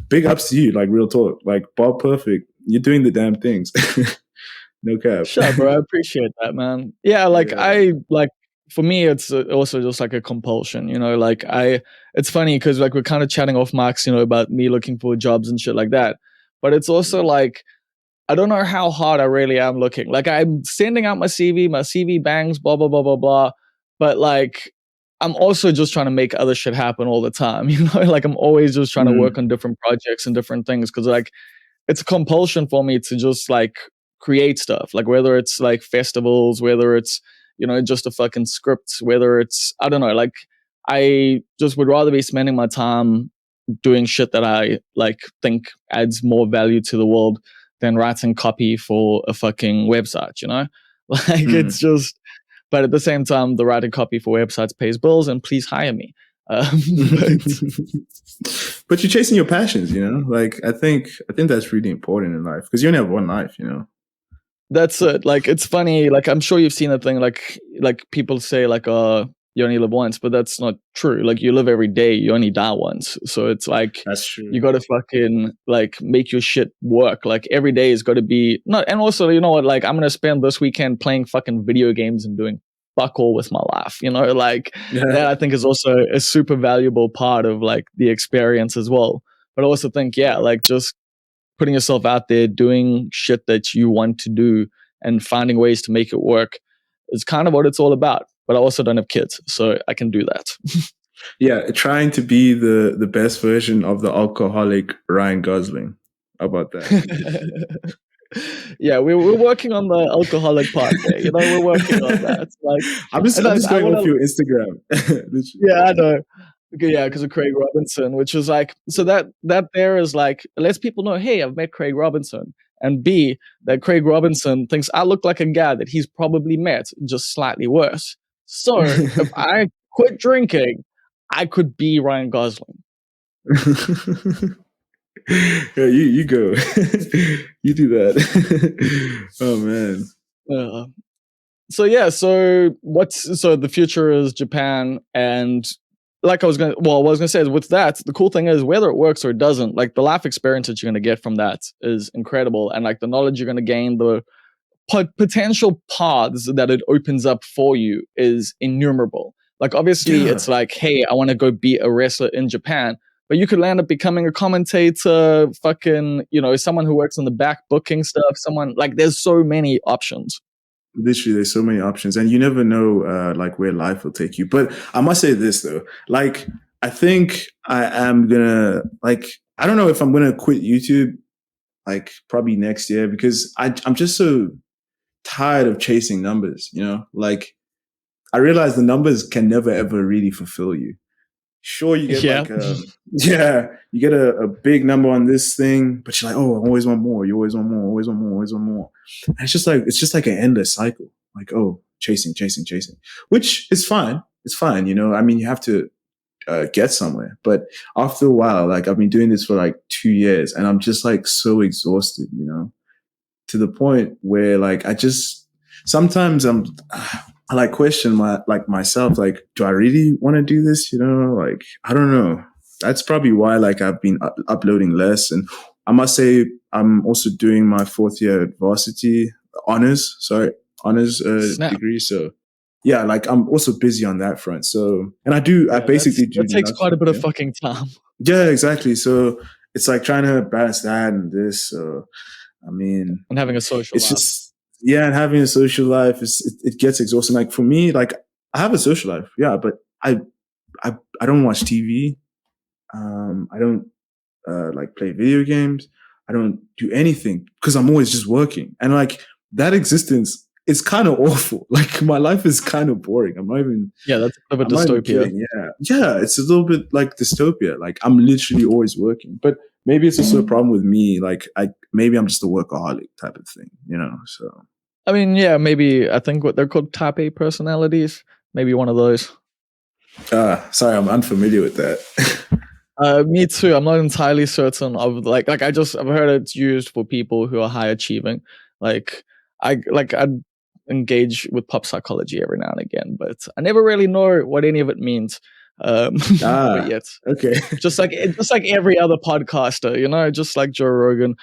big ups to you, like real talk, like Bob Perfect, you're doing the damn things. No cap. Sure, bro. I appreciate that, man. Yeah, like Yeah. I like for me, it's also just like a compulsion, you know. Like it's funny because like we're kind of chatting off marks, you know, about me looking for jobs and shit like that. But it's also like I don't know how hard I really am looking. Like I'm sending out my CV bangs, blah blah blah blah blah. But like I'm also just trying to make other shit happen all the time, you know. Like I'm always just trying to work Mm. on different projects and different things because like it's a compulsion for me to just like create stuff, like whether it's like festivals, whether it's, you know, just a fucking script, whether it's, I don't know, like I just would rather be spending my time doing shit that I like think adds more value to the world than writing copy for a fucking website, you know. Like Mm. it's just, but at the same time the writing copy for websites pays bills, and please hire me. But But you're chasing your passions, you know. Like I think that's really important in life because you only have one life, you know. that's it. Like it's funny. Like I'm sure you've seen a thing. Like people say like you only live once, but that's not true. Like you live every day. You only die once. So it's like That's true. you got to fucking like make your shit work. Like every day is got to be not. And also, you know what? Like I'm gonna spend this weekend playing fucking video games and doing fuck all with my life, like that Yeah. I think is also a super valuable part of like the experience as well. But I also think, yeah, like just putting yourself out there, doing shit that you want to do and finding ways to make it work is kind of what it's all about. But I also don't have kids, so I can do that. Yeah, trying to be the best version of the alcoholic Ryan Gosling. How about that? Yeah, we're working on the alcoholic part there. We're working on that. Like, I'm just and I'm just I going want off to. your Instagram. Literally. Yeah, I know. Okay, yeah, because of Craig Robinson, which is like, so that there is like lets people know, hey, I've met Craig Robinson, and B, that Craig Robinson thinks I look like a guy that he's probably met, just slightly worse. So if I quit drinking, I could be Ryan Gosling. Yeah, you go. You do that. Oh man. Uh, so yeah, so the future is Japan, and like what I was gonna say is with that, the cool thing is whether it works or it doesn't, like the life experience that you're gonna get from that is incredible, and like the knowledge you're gonna gain, the potential paths that it opens up for you is innumerable. Like obviously, Yeah. it's like, hey, I want to go be a wrestler in Japan, but you could land up becoming a commentator, fucking, someone who works in the back booking stuff. Someone like, there's so many options. Literally, there's so many options, and you never know, like where life will take you. But I must say this though, like I think I am gonna like I don't know if I'm gonna quit YouTube, like probably next year because I'm just so tired of chasing numbers. Like I realize the numbers can never ever really fulfill you. Sure, you get Yeah. like yeah, you get a big number on this thing, but you're like, oh, I always want more. You always want more, always want more, always want more. And it's just like an endless cycle. Like, oh, chasing, chasing, chasing, which is fine. It's fine. I mean, you have to get somewhere. But after a while, like I've been doing this for like 2 years, and I'm just like so exhausted. To the point where like I just sometimes I like question myself, like, do I really want to do this? Like I don't know. That's probably why like I've been uploading less. And I must say I'm also doing my fourth year at varsity honors Snap. degree. So yeah, like I'm also busy on that front. So and I Yeah, basically do that takes quite a nothing. bit of Yeah. fucking time. Yeah, exactly. So it's like trying to balance that and this. So I mean, And having a social it's life. just yeah, and having a social life it gets exhausting. Like for me, like I have a social life, yeah, but I don't watch TV. I don't like play video games. I don't do anything because I'm always just working, and like that existence is kind of awful. Like my life is kind of boring. Yeah, that's a bit I'm of a not even dystopia. kidding. Yeah, it's a little bit like dystopia. Like I'm literally always working, but maybe it's also a problem with me. Like maybe I'm just a workaholic type of thing, So I mean, yeah, maybe I think what they're called type A personalities. Maybe one of those. sorry, I'm unfamiliar with that. Me too. I'm not entirely certain of like I've heard it's used for people who are high achieving. I engage with pop psychology every now and again, but I never really know what any of it means. But yet, Okay. just like every other podcaster, just like Joe Rogan.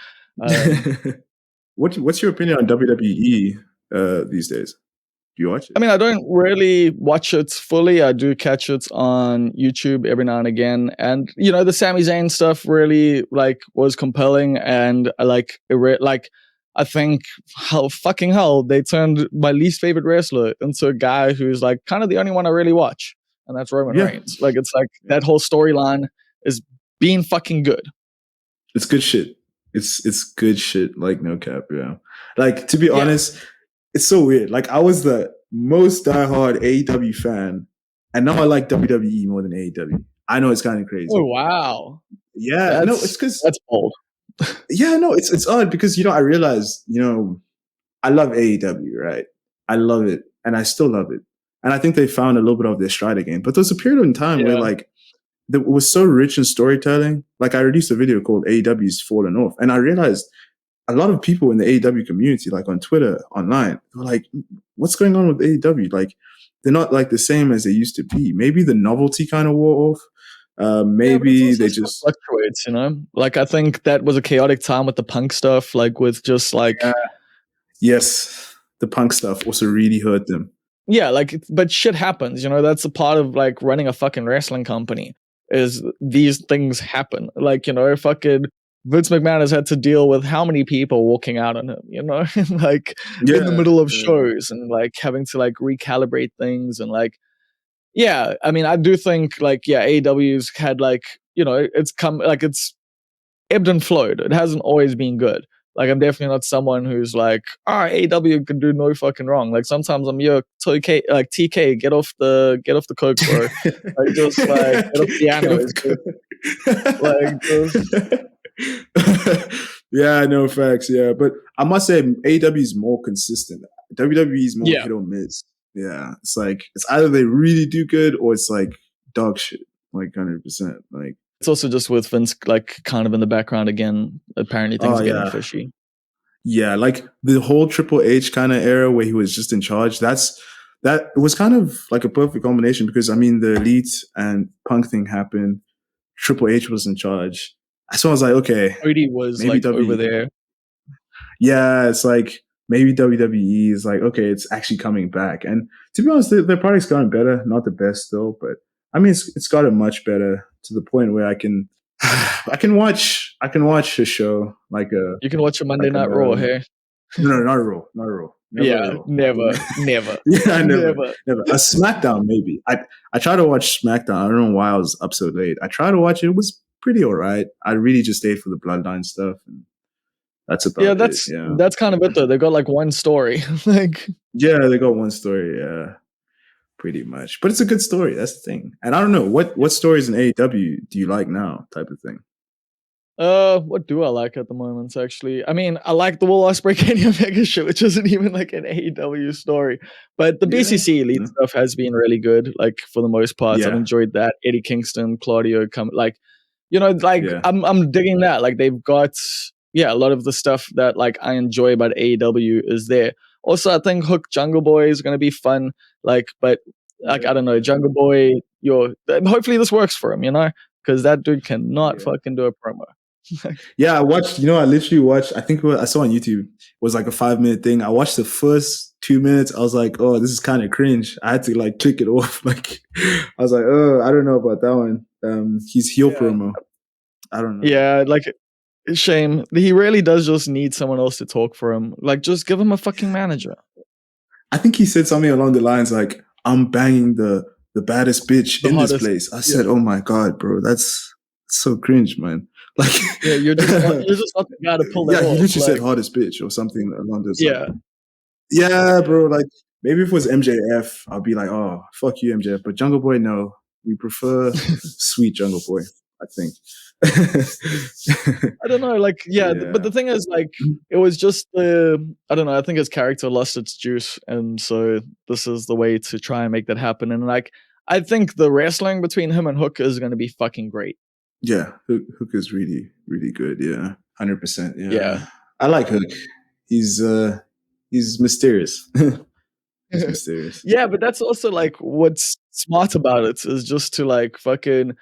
What's your opinion on WWE these days? Do you watch it? I mean, I don't really watch it fully. I do catch it on YouTube every now and again, and the Sami Zayn stuff really like was compelling, and I I think how fucking hell they turned my least favorite wrestler into a guy who's like kind of the only one I really watch, and that's Roman Yeah. Reigns. Like it's like that whole storyline is being fucking good. It's good shit. It's good shit. Like no cap. Yeah. Like to be honest, it's so weird. Like I was the most diehard AEW fan, and now I like WWE more than AEW. I know it's kind of crazy. Oh wow. Yeah, no, it's because that's bold. Yeah, no, it's odd because I realized I love AEW, right? I love it, and I still love it, and I think they found a little bit of their stride again. But there was a period in time where like it was so rich in storytelling. Like I released a video called AEW's Fallen Off, and I realized a lot of people in the AEW community, like on Twitter, online, were like, what's going on with AEW? Like, they're not like the same as they used to be. Maybe the novelty kind of wore off. Maybe they just fluctuates, Like I think that was a chaotic time with the punk stuff, like with just like yes, the punk stuff also really hurt them. Yeah, like, but shit happens, that's a part of, like, running a fucking wrestling company, is these things happen. Like, fucking Vince McMahon has had to deal with how many people walking out on him, like, in the Yeah, middle of yeah. shows and, like, having to, like, recalibrate things and, like, yeah, I mean, I do think, like, yeah, AEW's had, like, it's come like, it's ebbed and flowed. It hasn't always been good. Like, I'm definitely not someone who's like, AEW can do no fucking wrong. Like, sometimes I'm your TK, like, TK, get off the coke, bro. Like, just like get off the Get off annos, dude. Like, just Yeah, no facts. Yeah, but I must say AEW is more consistent. WWE is more yeah. hit or miss. Yeah, it's like it's either they really do good or it's like dog shit, like 100%. Like, It's also just with Vince, like, kind of in the background again. Apparently, things oh are getting yeah, fishy. yeah, like the whole Triple H kind of era where he was just in charge. That was kind of like a perfect combination because I mean the Elite and Punk thing happened. Triple H was in charge. So I was like, okay, Cody was maybe like over W. there. Yeah, it's like maybe WWE is like, okay, it's actually coming back. And to be honest, their product's gotten better. Not the best still, but I mean, it's gotten much better to the point where I can, I can watch a show You can watch a Monday like Night Raw, hey? no, not Raw, not Raw, never Yeah, Raw. never, never, Yeah, never, never. never. A SmackDown maybe. I tried to watch SmackDown. I don't know why I was up so late. I tried to watch it. It was pretty alright. I really just stayed for the Bloodline stuff, and that's Yeah, about it. Yeah. that's kind of it though. They've got like one story. Like, Yeah, they got one story, yeah, pretty much. But it's a good story. That's the thing. And I don't know what stories in AEW do you like now, type of thing. what do I like at the moment? Actually, I mean, I like the Will Ospreay Kenny Omega shit, which isn't even like an AEW story. But the Yeah, BCC Elite yeah, stuff has been really good. Like, for the most part, I've yeah, enjoyed that. Eddie Kingston, Claudio, come like, like, yeah. I'm digging that. Like, they've got, yeah, a lot of the stuff that, like, I enjoy about AEW is there. Also, I think Hook Jungle Boy is gonna be fun. Like, but like, I don't know, Jungle Boy, and hopefully this works for him, because that dude cannot Yeah. fucking do a promo. Yeah, I watched. I literally watched. I think I saw on YouTube. It was like a 5 minute thing. I watched the first 2 minutes. I was like, "Oh, this is kind of cringe." I had to like click it off. Like, I was like, "Oh, I don't know about that one." He's heel Yeah. promo. I don't know. Yeah, like, shame. He really does just need someone else to talk for him. Like, just give him a fucking manager. I think he said something along the lines like, "I'm banging the baddest bitch The in this hottest. place." I Yeah. said, "Oh my god, bro, that's so cringe, man." Like, Yeah, you're just not the guy to pull that yeah, he off. literally said Like, "hottest bitch" or something along those lines. yeah. Yeah, bro. Like maybe if it was MJF, I'll be like, "Oh, fuck you, MJF." But Jungle Boy, no, we prefer sweet Jungle Boy. I think. I don't know, like, yeah, but Yeah. the thing is, like, it was just I don't know, I think his character lost its juice, and so this is the way to try and make that happen, and, like, I think the wrestling between him and Hook is gonna be fucking great. Yeah, Hook is really, really good. Yeah, 100%. Yeah. Yeah, I like Hook. He's mysterious. He's mysterious. Yeah, but that's also, like, what's smart about it is just to, like, fucking,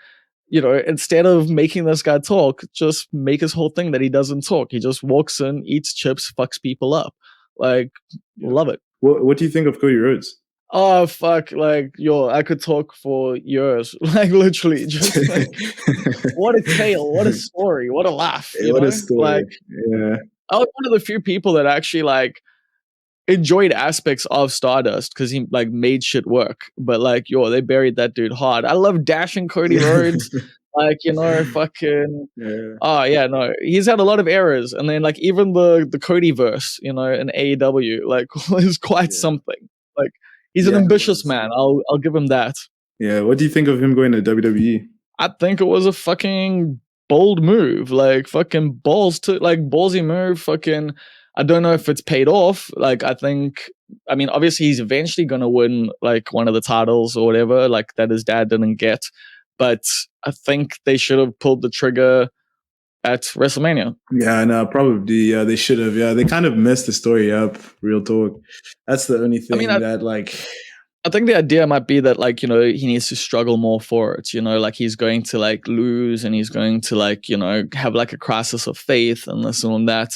instead of making this guy talk, just make his whole thing that he doesn't talk. He just walks in, eats chips, fucks people up. Like, Yeah. love it. What do you think of Cody Rhodes? Oh, fuck, like, I could talk for years. Like, literally, just, like, what a tale, what a story, what a laugh, What a Like, story. Yeah. I was one of the few people that actually, like, enjoyed aspects of Stardust because he, like, made shit work. But, like, they buried that dude hard. I love dashing Cody Rhodes. Like, fucking Yeah. oh, yeah, no. He's had a lot of errors. And then, like, even the Cody verse, in AEW, like, was quite Yeah. something. Like, he's an Yeah, it ambitious was. man. I'll give him that. Yeah. What do you think of him going to WWE? I think it was a fucking bold move. Like, fucking ballsy move. Fucking, I don't know if it's paid off. Like, I mean, obviously he's eventually gonna win, like, one of the titles or whatever, like, that his dad didn't get. But I think they should have pulled the trigger at WrestleMania. Yeah, no, probably. Yeah, they should have. Yeah, they kind of messed the story up. Real talk. That's the only thing that, like, I think the idea might be that, like, he needs to struggle more for it. Like, he's going to, like, lose, and he's going to, like, have, like, a crisis of faith and this and that.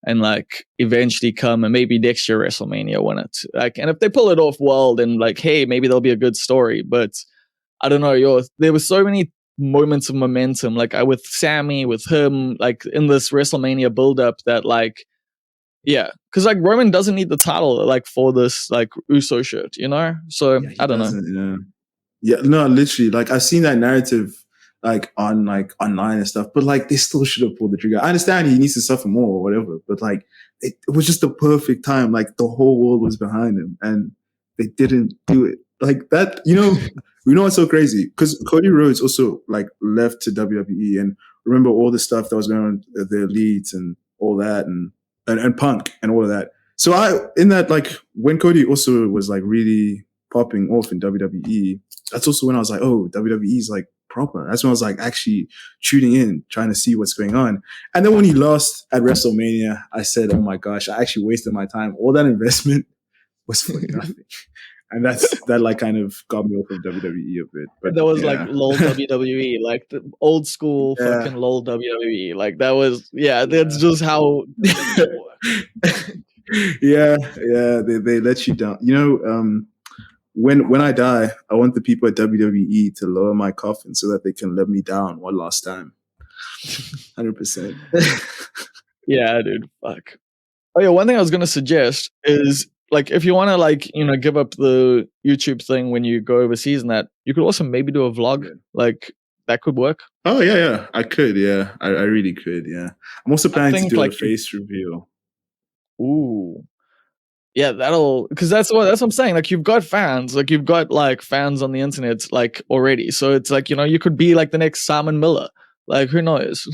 and like eventually come and maybe next year WrestleMania win it. Like, and if they pull it off well, then like, hey, maybe there'll be a good story. But I don't know, there were so many moments of momentum, like with Sammy, with him, like in this WrestleMania build-up that like, yeah, because like Roman doesn't need the title like for this like Uso shirt, you know? So Yeah, he I don't know. doesn't. Yeah, no, literally. Like I've seen that narrative like online and stuff, but like they still should have pulled the trigger. I understand he needs to suffer more or whatever, but like it was just the perfect time. Like the whole world was behind him, and they didn't do it like that. You know what's so crazy? Because Cody Rhodes also like left to WWE, and remember all the stuff that was going on, the elites and all that, and Punk and all of that. So in that, like when Cody also was like really popping off in WWE, that's also when I was like, oh, WWE is like proper. That's when I was like actually tuning in, trying to see what's going on. And then when he lost at WrestleMania, I said, oh my gosh, I actually wasted my time. All that investment was for nothing. And that like kind of got me off of WWE a bit. But that was like lol WWE, like the old school fucking lol WWE. Like that was, that's just how yeah, they let you down. When I die, I want the people at WWE to lower my coffin so that they can let me down one last time. 100%. Yeah, dude. Fuck. Oh yeah, one thing I was gonna suggest is like if you want to like give up the YouTube thing when you go overseas and that, you could also maybe do a vlog. Like that could work. Oh yeah, I could. Yeah, I really could. Yeah, I'm also planning to do like a face reveal. Ooh. Yeah, because that's what I'm saying. Like you've got fans, like you've got like fans on the internet, like already. So it's like you could be like the next Simon Miller. Like who knows?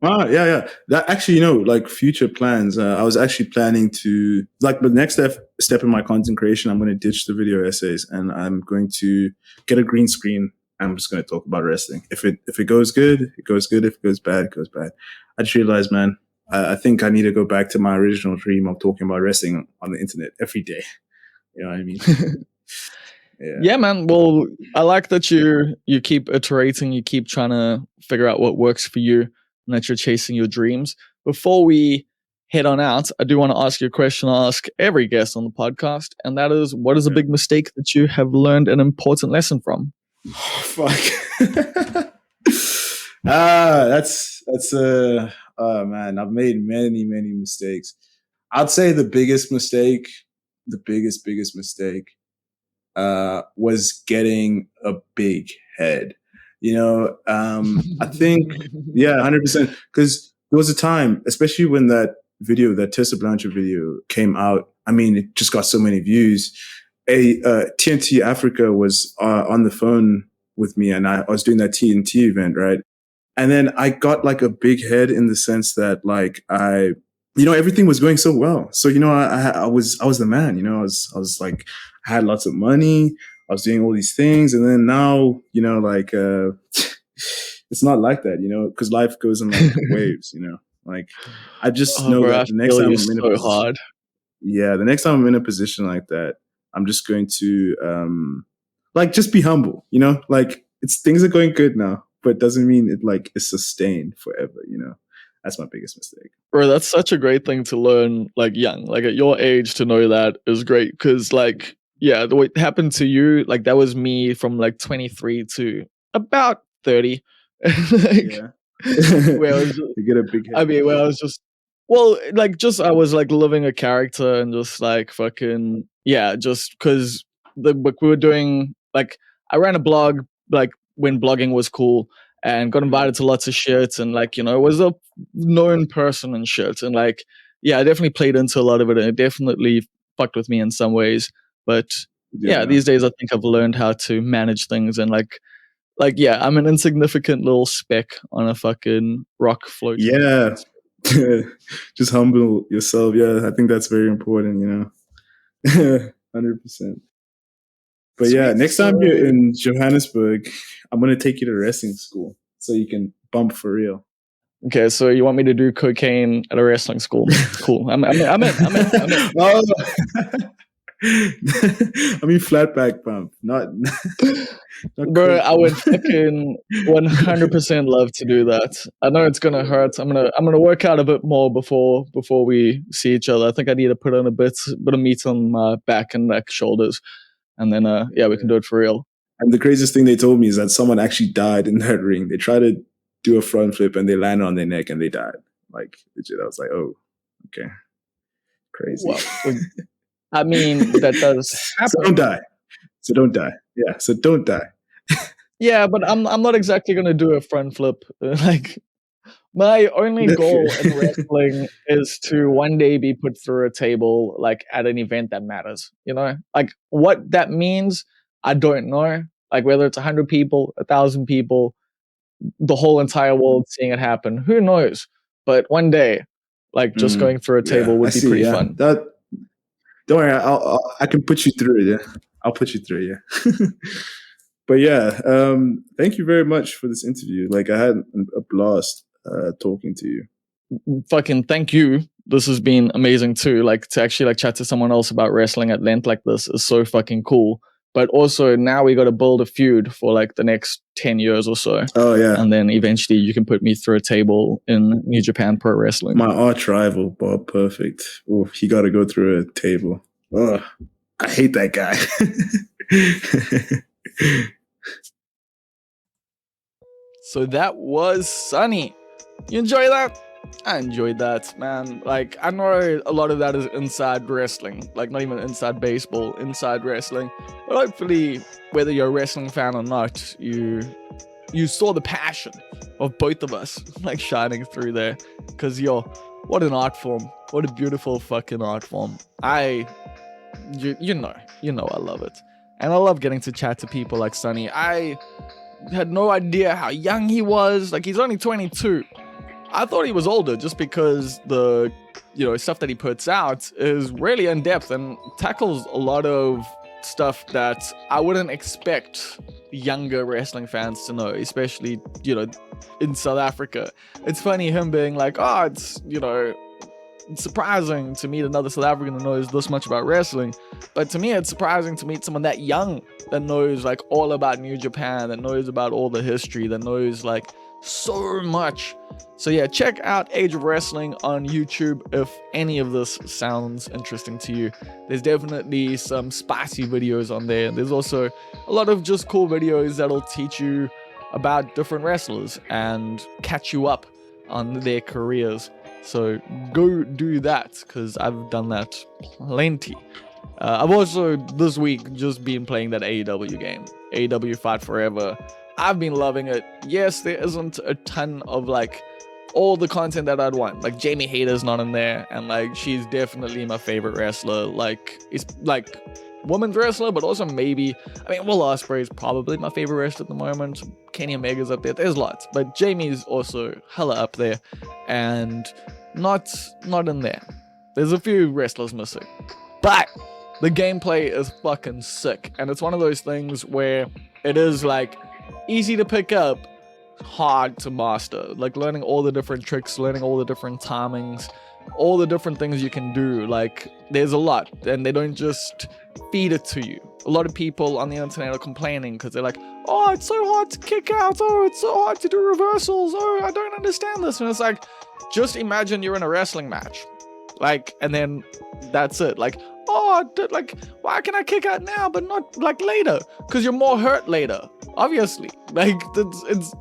Yeah. That actually, like future plans. I was actually planning to like the next step in my content creation. I'm going to ditch the video essays and I'm going to get a green screen. I'm just going to talk about wrestling. If it goes good, it goes good. If it goes bad, it goes bad. I just realized, man, I think I need to go back to my original dream of talking about wrestling on the internet every day. You know what I mean? Yeah, man. Well, I like that you keep iterating, you keep trying to figure out what works for you, and that you're chasing your dreams. Before we head on out, I do want to ask you a question I ask every guest on the podcast, and that is, what is a big mistake that you have learned an important lesson from? Fuck. Oh man, I've made many mistakes. I'd say the biggest mistake was getting a big head. I think 100%, because there was a time, especially when that Tessa Blanchard video came out. I mean, it just got so many views. TNT Africa was on the phone with me, and I was doing that TNT event, right? And then I got like a big head in the sense that like everything was going so well. So, I was the man, I was like, I had lots of money. I was doing all these things. And then now, it's not like that, because life goes in like waves, like I just know that the next time I'm in a position, the next time I'm in a position like that, I'm just going to, just be humble, like things are going good now, but doesn't mean it like is sustained forever, That's my biggest mistake. Bro, that's such a great thing to learn, like young, like at your age, to know that is great. Because like, the way it happened to you, like that was me from like 23 to about 30. Where I was, you get a big head. I mean, where I was just, well, like just I was like living a character and just like fucking just because we were doing like I ran a blog like when blogging was cool, and got invited to lots of shit, and like was a known person and shit, and like I definitely played into a lot of it, and it definitely fucked with me in some ways. But these days I think I've learned how to manage things, and like I'm an insignificant little speck on a fucking rock float. Just humble yourself. I think that's very important, 100%. But next time you're in Johannesburg, I'm gonna take you to wrestling school so you can bump for real. Okay, so you want me to do cocaine at a wrestling school? Cool. I'm in. Oh. I mean, flat back bump, not Bro, I crazy. would fucking 100% love to do that. I know it's gonna hurt. I'm gonna work out a bit more before we see each other. I think I need to put on a bit of meat on my back and neck, shoulders, and then yeah, we can do it for real. And the craziest thing they told me is that someone actually died in that ring. They tried to do a front flip and they landed on their neck and they died. Like, legit, I was like, oh, okay, crazy. Well, I mean, that does happen. So don't die. So don't die. Yeah. So don't die. Yeah, but I'm not exactly gonna do a front flip. Like, my only goal in wrestling is to one day be put through a table, like at an event that matters. You know, like what that means, I don't know. Like whether it's 100 people, 1,000 people, the whole entire world seeing it happen, who knows? But one day, like just going through a table would be pretty fun. Don't worry, I can put you through it. Yeah, I'll put you through it. Yeah. But yeah, thank you very much for this interview. Like I had a blast talking to you. Fucking thank you. This has been amazing too. Like to actually like chat to someone else about wrestling at length like this is so fucking cool. But also now we got to build a feud for like the next 10 years or so. Oh yeah. And then eventually you can put me through a table in New Japan Pro Wrestling. My arch rival, Bob Perfect. Oh, he got to go through a table. Oh, I hate that guy. So that was Sonny. You enjoy that? I enjoyed that, man. Like, I know a lot of that is inside wrestling. Like, not even inside baseball, inside wrestling. But hopefully, whether you're a wrestling fan or not, you saw the passion of both of us, like, shining through there. Because, yo, what an art form. What a beautiful fucking art form. You know I love it. And I love getting to chat to people like Sonny. I had no idea how young he was. Like, he's only 22. I thought he was older just because the, stuff that he puts out is really in depth and tackles a lot of stuff that I wouldn't expect younger wrestling fans to know, especially, in South Africa. It's funny him being like, oh, it's surprising to meet another South African that knows this much about wrestling, but to me it's surprising to meet someone that young that knows like all about New Japan, that knows about all the history, that knows like so much. So yeah, check out Age of Wrestling on YouTube if any of this sounds interesting to you. There's definitely some spicy videos on there. There's also a lot of just cool videos that'll teach you about different wrestlers and catch you up on their careers. So go do that, because I've done that plenty. I've also this week just been playing that AEW game, AEW Fight Forever. I've been loving it. Yes, there isn't a ton of like all the content that I'd want. Like Jamie Hayter's not in there, and like she's definitely my favorite wrestler. Like it's like women's wrestler, but also maybe, Will Ospreay is probably my favorite wrestler at the moment. Kenny Omega's up there. There's lots, but Jamie's also hella up there, and not in there. There's a few wrestlers missing, but the gameplay is fucking sick, and it's one of those things where it is like easy to pick up, hard to master. Like learning all the different tricks, learning all the different timings, all the different things you can do. Like there's a lot, and they don't just feed it to you. A lot of people on the internet are complaining because they're like, oh, it's so hard to kick out, oh, it's so hard to do reversals, oh, I don't understand this. And it's like, just imagine you're in a wrestling match, like, and then that's it. Like, oh, like, why can I kick out now but not like later? Because you're more hurt later, obviously. Like it's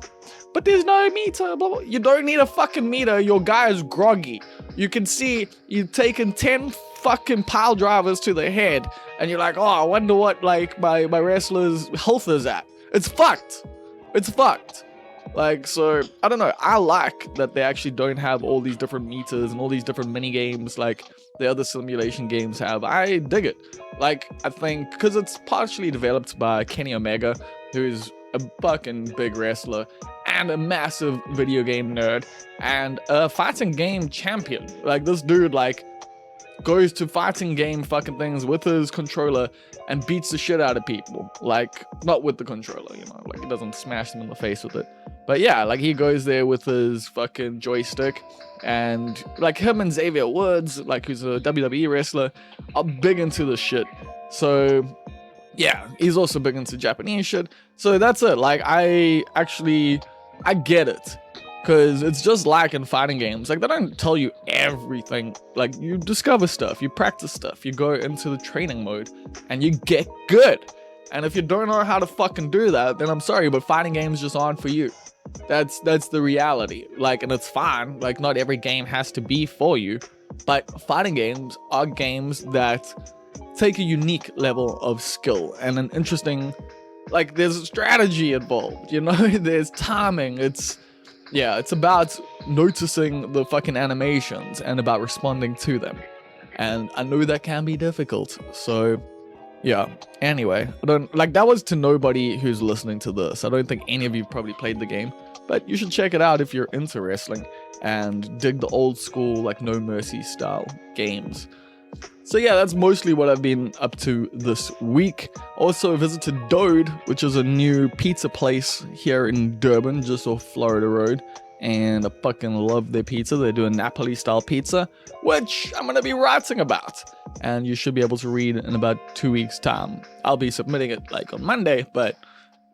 but there's no meter, blah, blah. You don't need a fucking meter. Your guy is groggy. You can see you've taken 10 fucking pile drivers to the head, and you're like, oh, I wonder what like my wrestler's health is at. It's fucked. It's fucked. Like, so, I don't know. I like that they actually don't have all these different meters and all these different mini games like the other simulation games have. I dig it. Like, I think because it's partially developed by Kenny Omega, who's a fucking big wrestler and a massive video game nerd and a fighting game champion. Like, this dude, like, goes to fighting game fucking things with his controller and beats the shit out of people. Like, not with the controller, like he doesn't smash them in the face with it. But yeah, like he goes there with his fucking joystick, and like him and Xavier Woods, like who's a WWE wrestler, are big into this shit. So yeah, he's also big into Japanese shit. So that's it. Like, I get it. Because it's just like in fighting games. Like, they don't tell you everything. Like, you discover stuff, you practice stuff, you go into the training mode, and you get good. And if you don't know how to fucking do that, then I'm sorry, but fighting games just aren't for you. That's the reality. Like, and it's fine. Like, not every game has to be for you. But fighting games are games that take a unique level of skill and an interesting, like, there's a strategy involved, you know? There's timing. It's about noticing the fucking animations and about responding to them. And I know that can be difficult. So yeah, anyway, that was to nobody who's listening to this. I don't think any of you probably played the game, but you should check it out if you're into wrestling and dig the old school, like, No Mercy style games. So yeah, that's mostly what I've been up to this week. Also visited Dode, which is a new pizza place here in Durban, just off Florida Road. And I fucking love their pizza. They do a Napoli style pizza, which I'm going to be writing about. And you should be able to read in about 2 weeks' time. I'll be submitting it like on Monday, but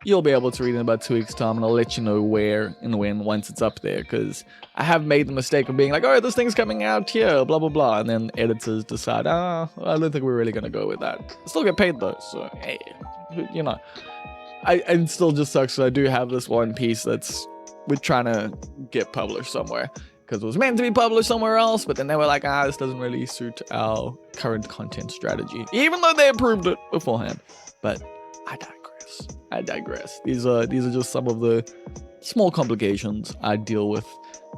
you'll be able to read in about 2 weeks' time, and I'll let you know where and when once it's up there, because I have made the mistake of being like, oh, this thing's coming out here, blah, blah, blah, and then editors decide, I don't think we're really going to go with that. I still get paid, though, so, hey, you know. It still just sucks that I do have this one piece that's we're trying to get published somewhere, because it was meant to be published somewhere else, but then they were like, this doesn't really suit our current content strategy, even though they approved it beforehand. But I digress. These are just some of the small complications I deal with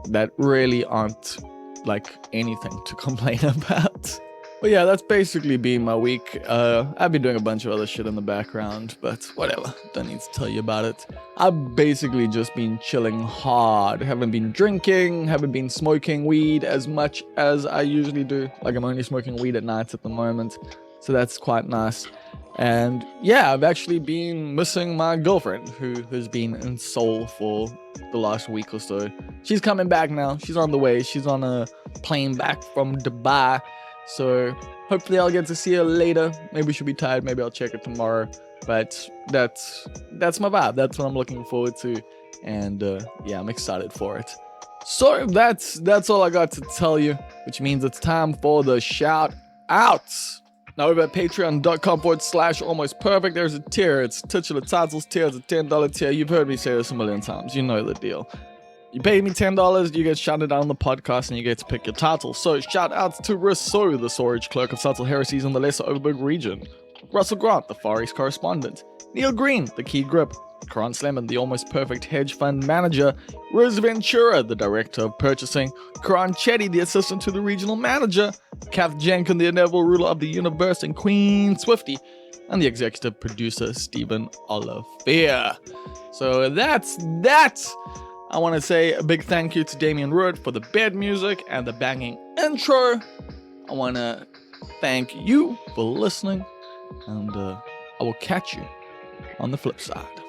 that really aren't like anything to complain about. But yeah, that's basically been my week. I've been doing a bunch of other shit in the background, but whatever. Don't need to tell you about it. I've basically just been chilling hard. Haven't been drinking, haven't been smoking weed as much as I usually do. Like, I'm only smoking weed at nights at the moment, so that's quite nice. And yeah, I've actually been missing my girlfriend, who has been in Seoul for the last week or so. She's coming back now. She's on the way. She's on a plane back from Dubai. So hopefully I'll get to see her later. Maybe she'll be tired. Maybe I'll check it tomorrow. But that's my vibe. That's what I'm looking forward to. And yeah, I'm excited for it. So that's all I got to tell you, which means it's time for the shout outs. Now over at patreon.com/almostperfect, there's a tier. It's titular titles tier. It's a $10 tier. You've heard me say this a million times. You know the deal. You pay me $10, you get shouted out on the podcast, and you get to pick your title. So shout outs to Rousseau, the storage clerk of subtle heresies in the Lesser Overberg region. Russell Grant, the Far East correspondent. Neil Green, the key grip. Karan Slemon, the almost perfect hedge fund manager. Rose Ventura, the director of purchasing. Karan Chetty, the assistant to the regional manager. Kath Jenkin, the inevitable ruler of the universe, and Queen Swifty, and the executive producer, Stephen Olivier. So that's that. I want to say a big thank you to Damian Rood for the bed music and the banging intro. I want to thank you for listening, and I will catch you on the flip side.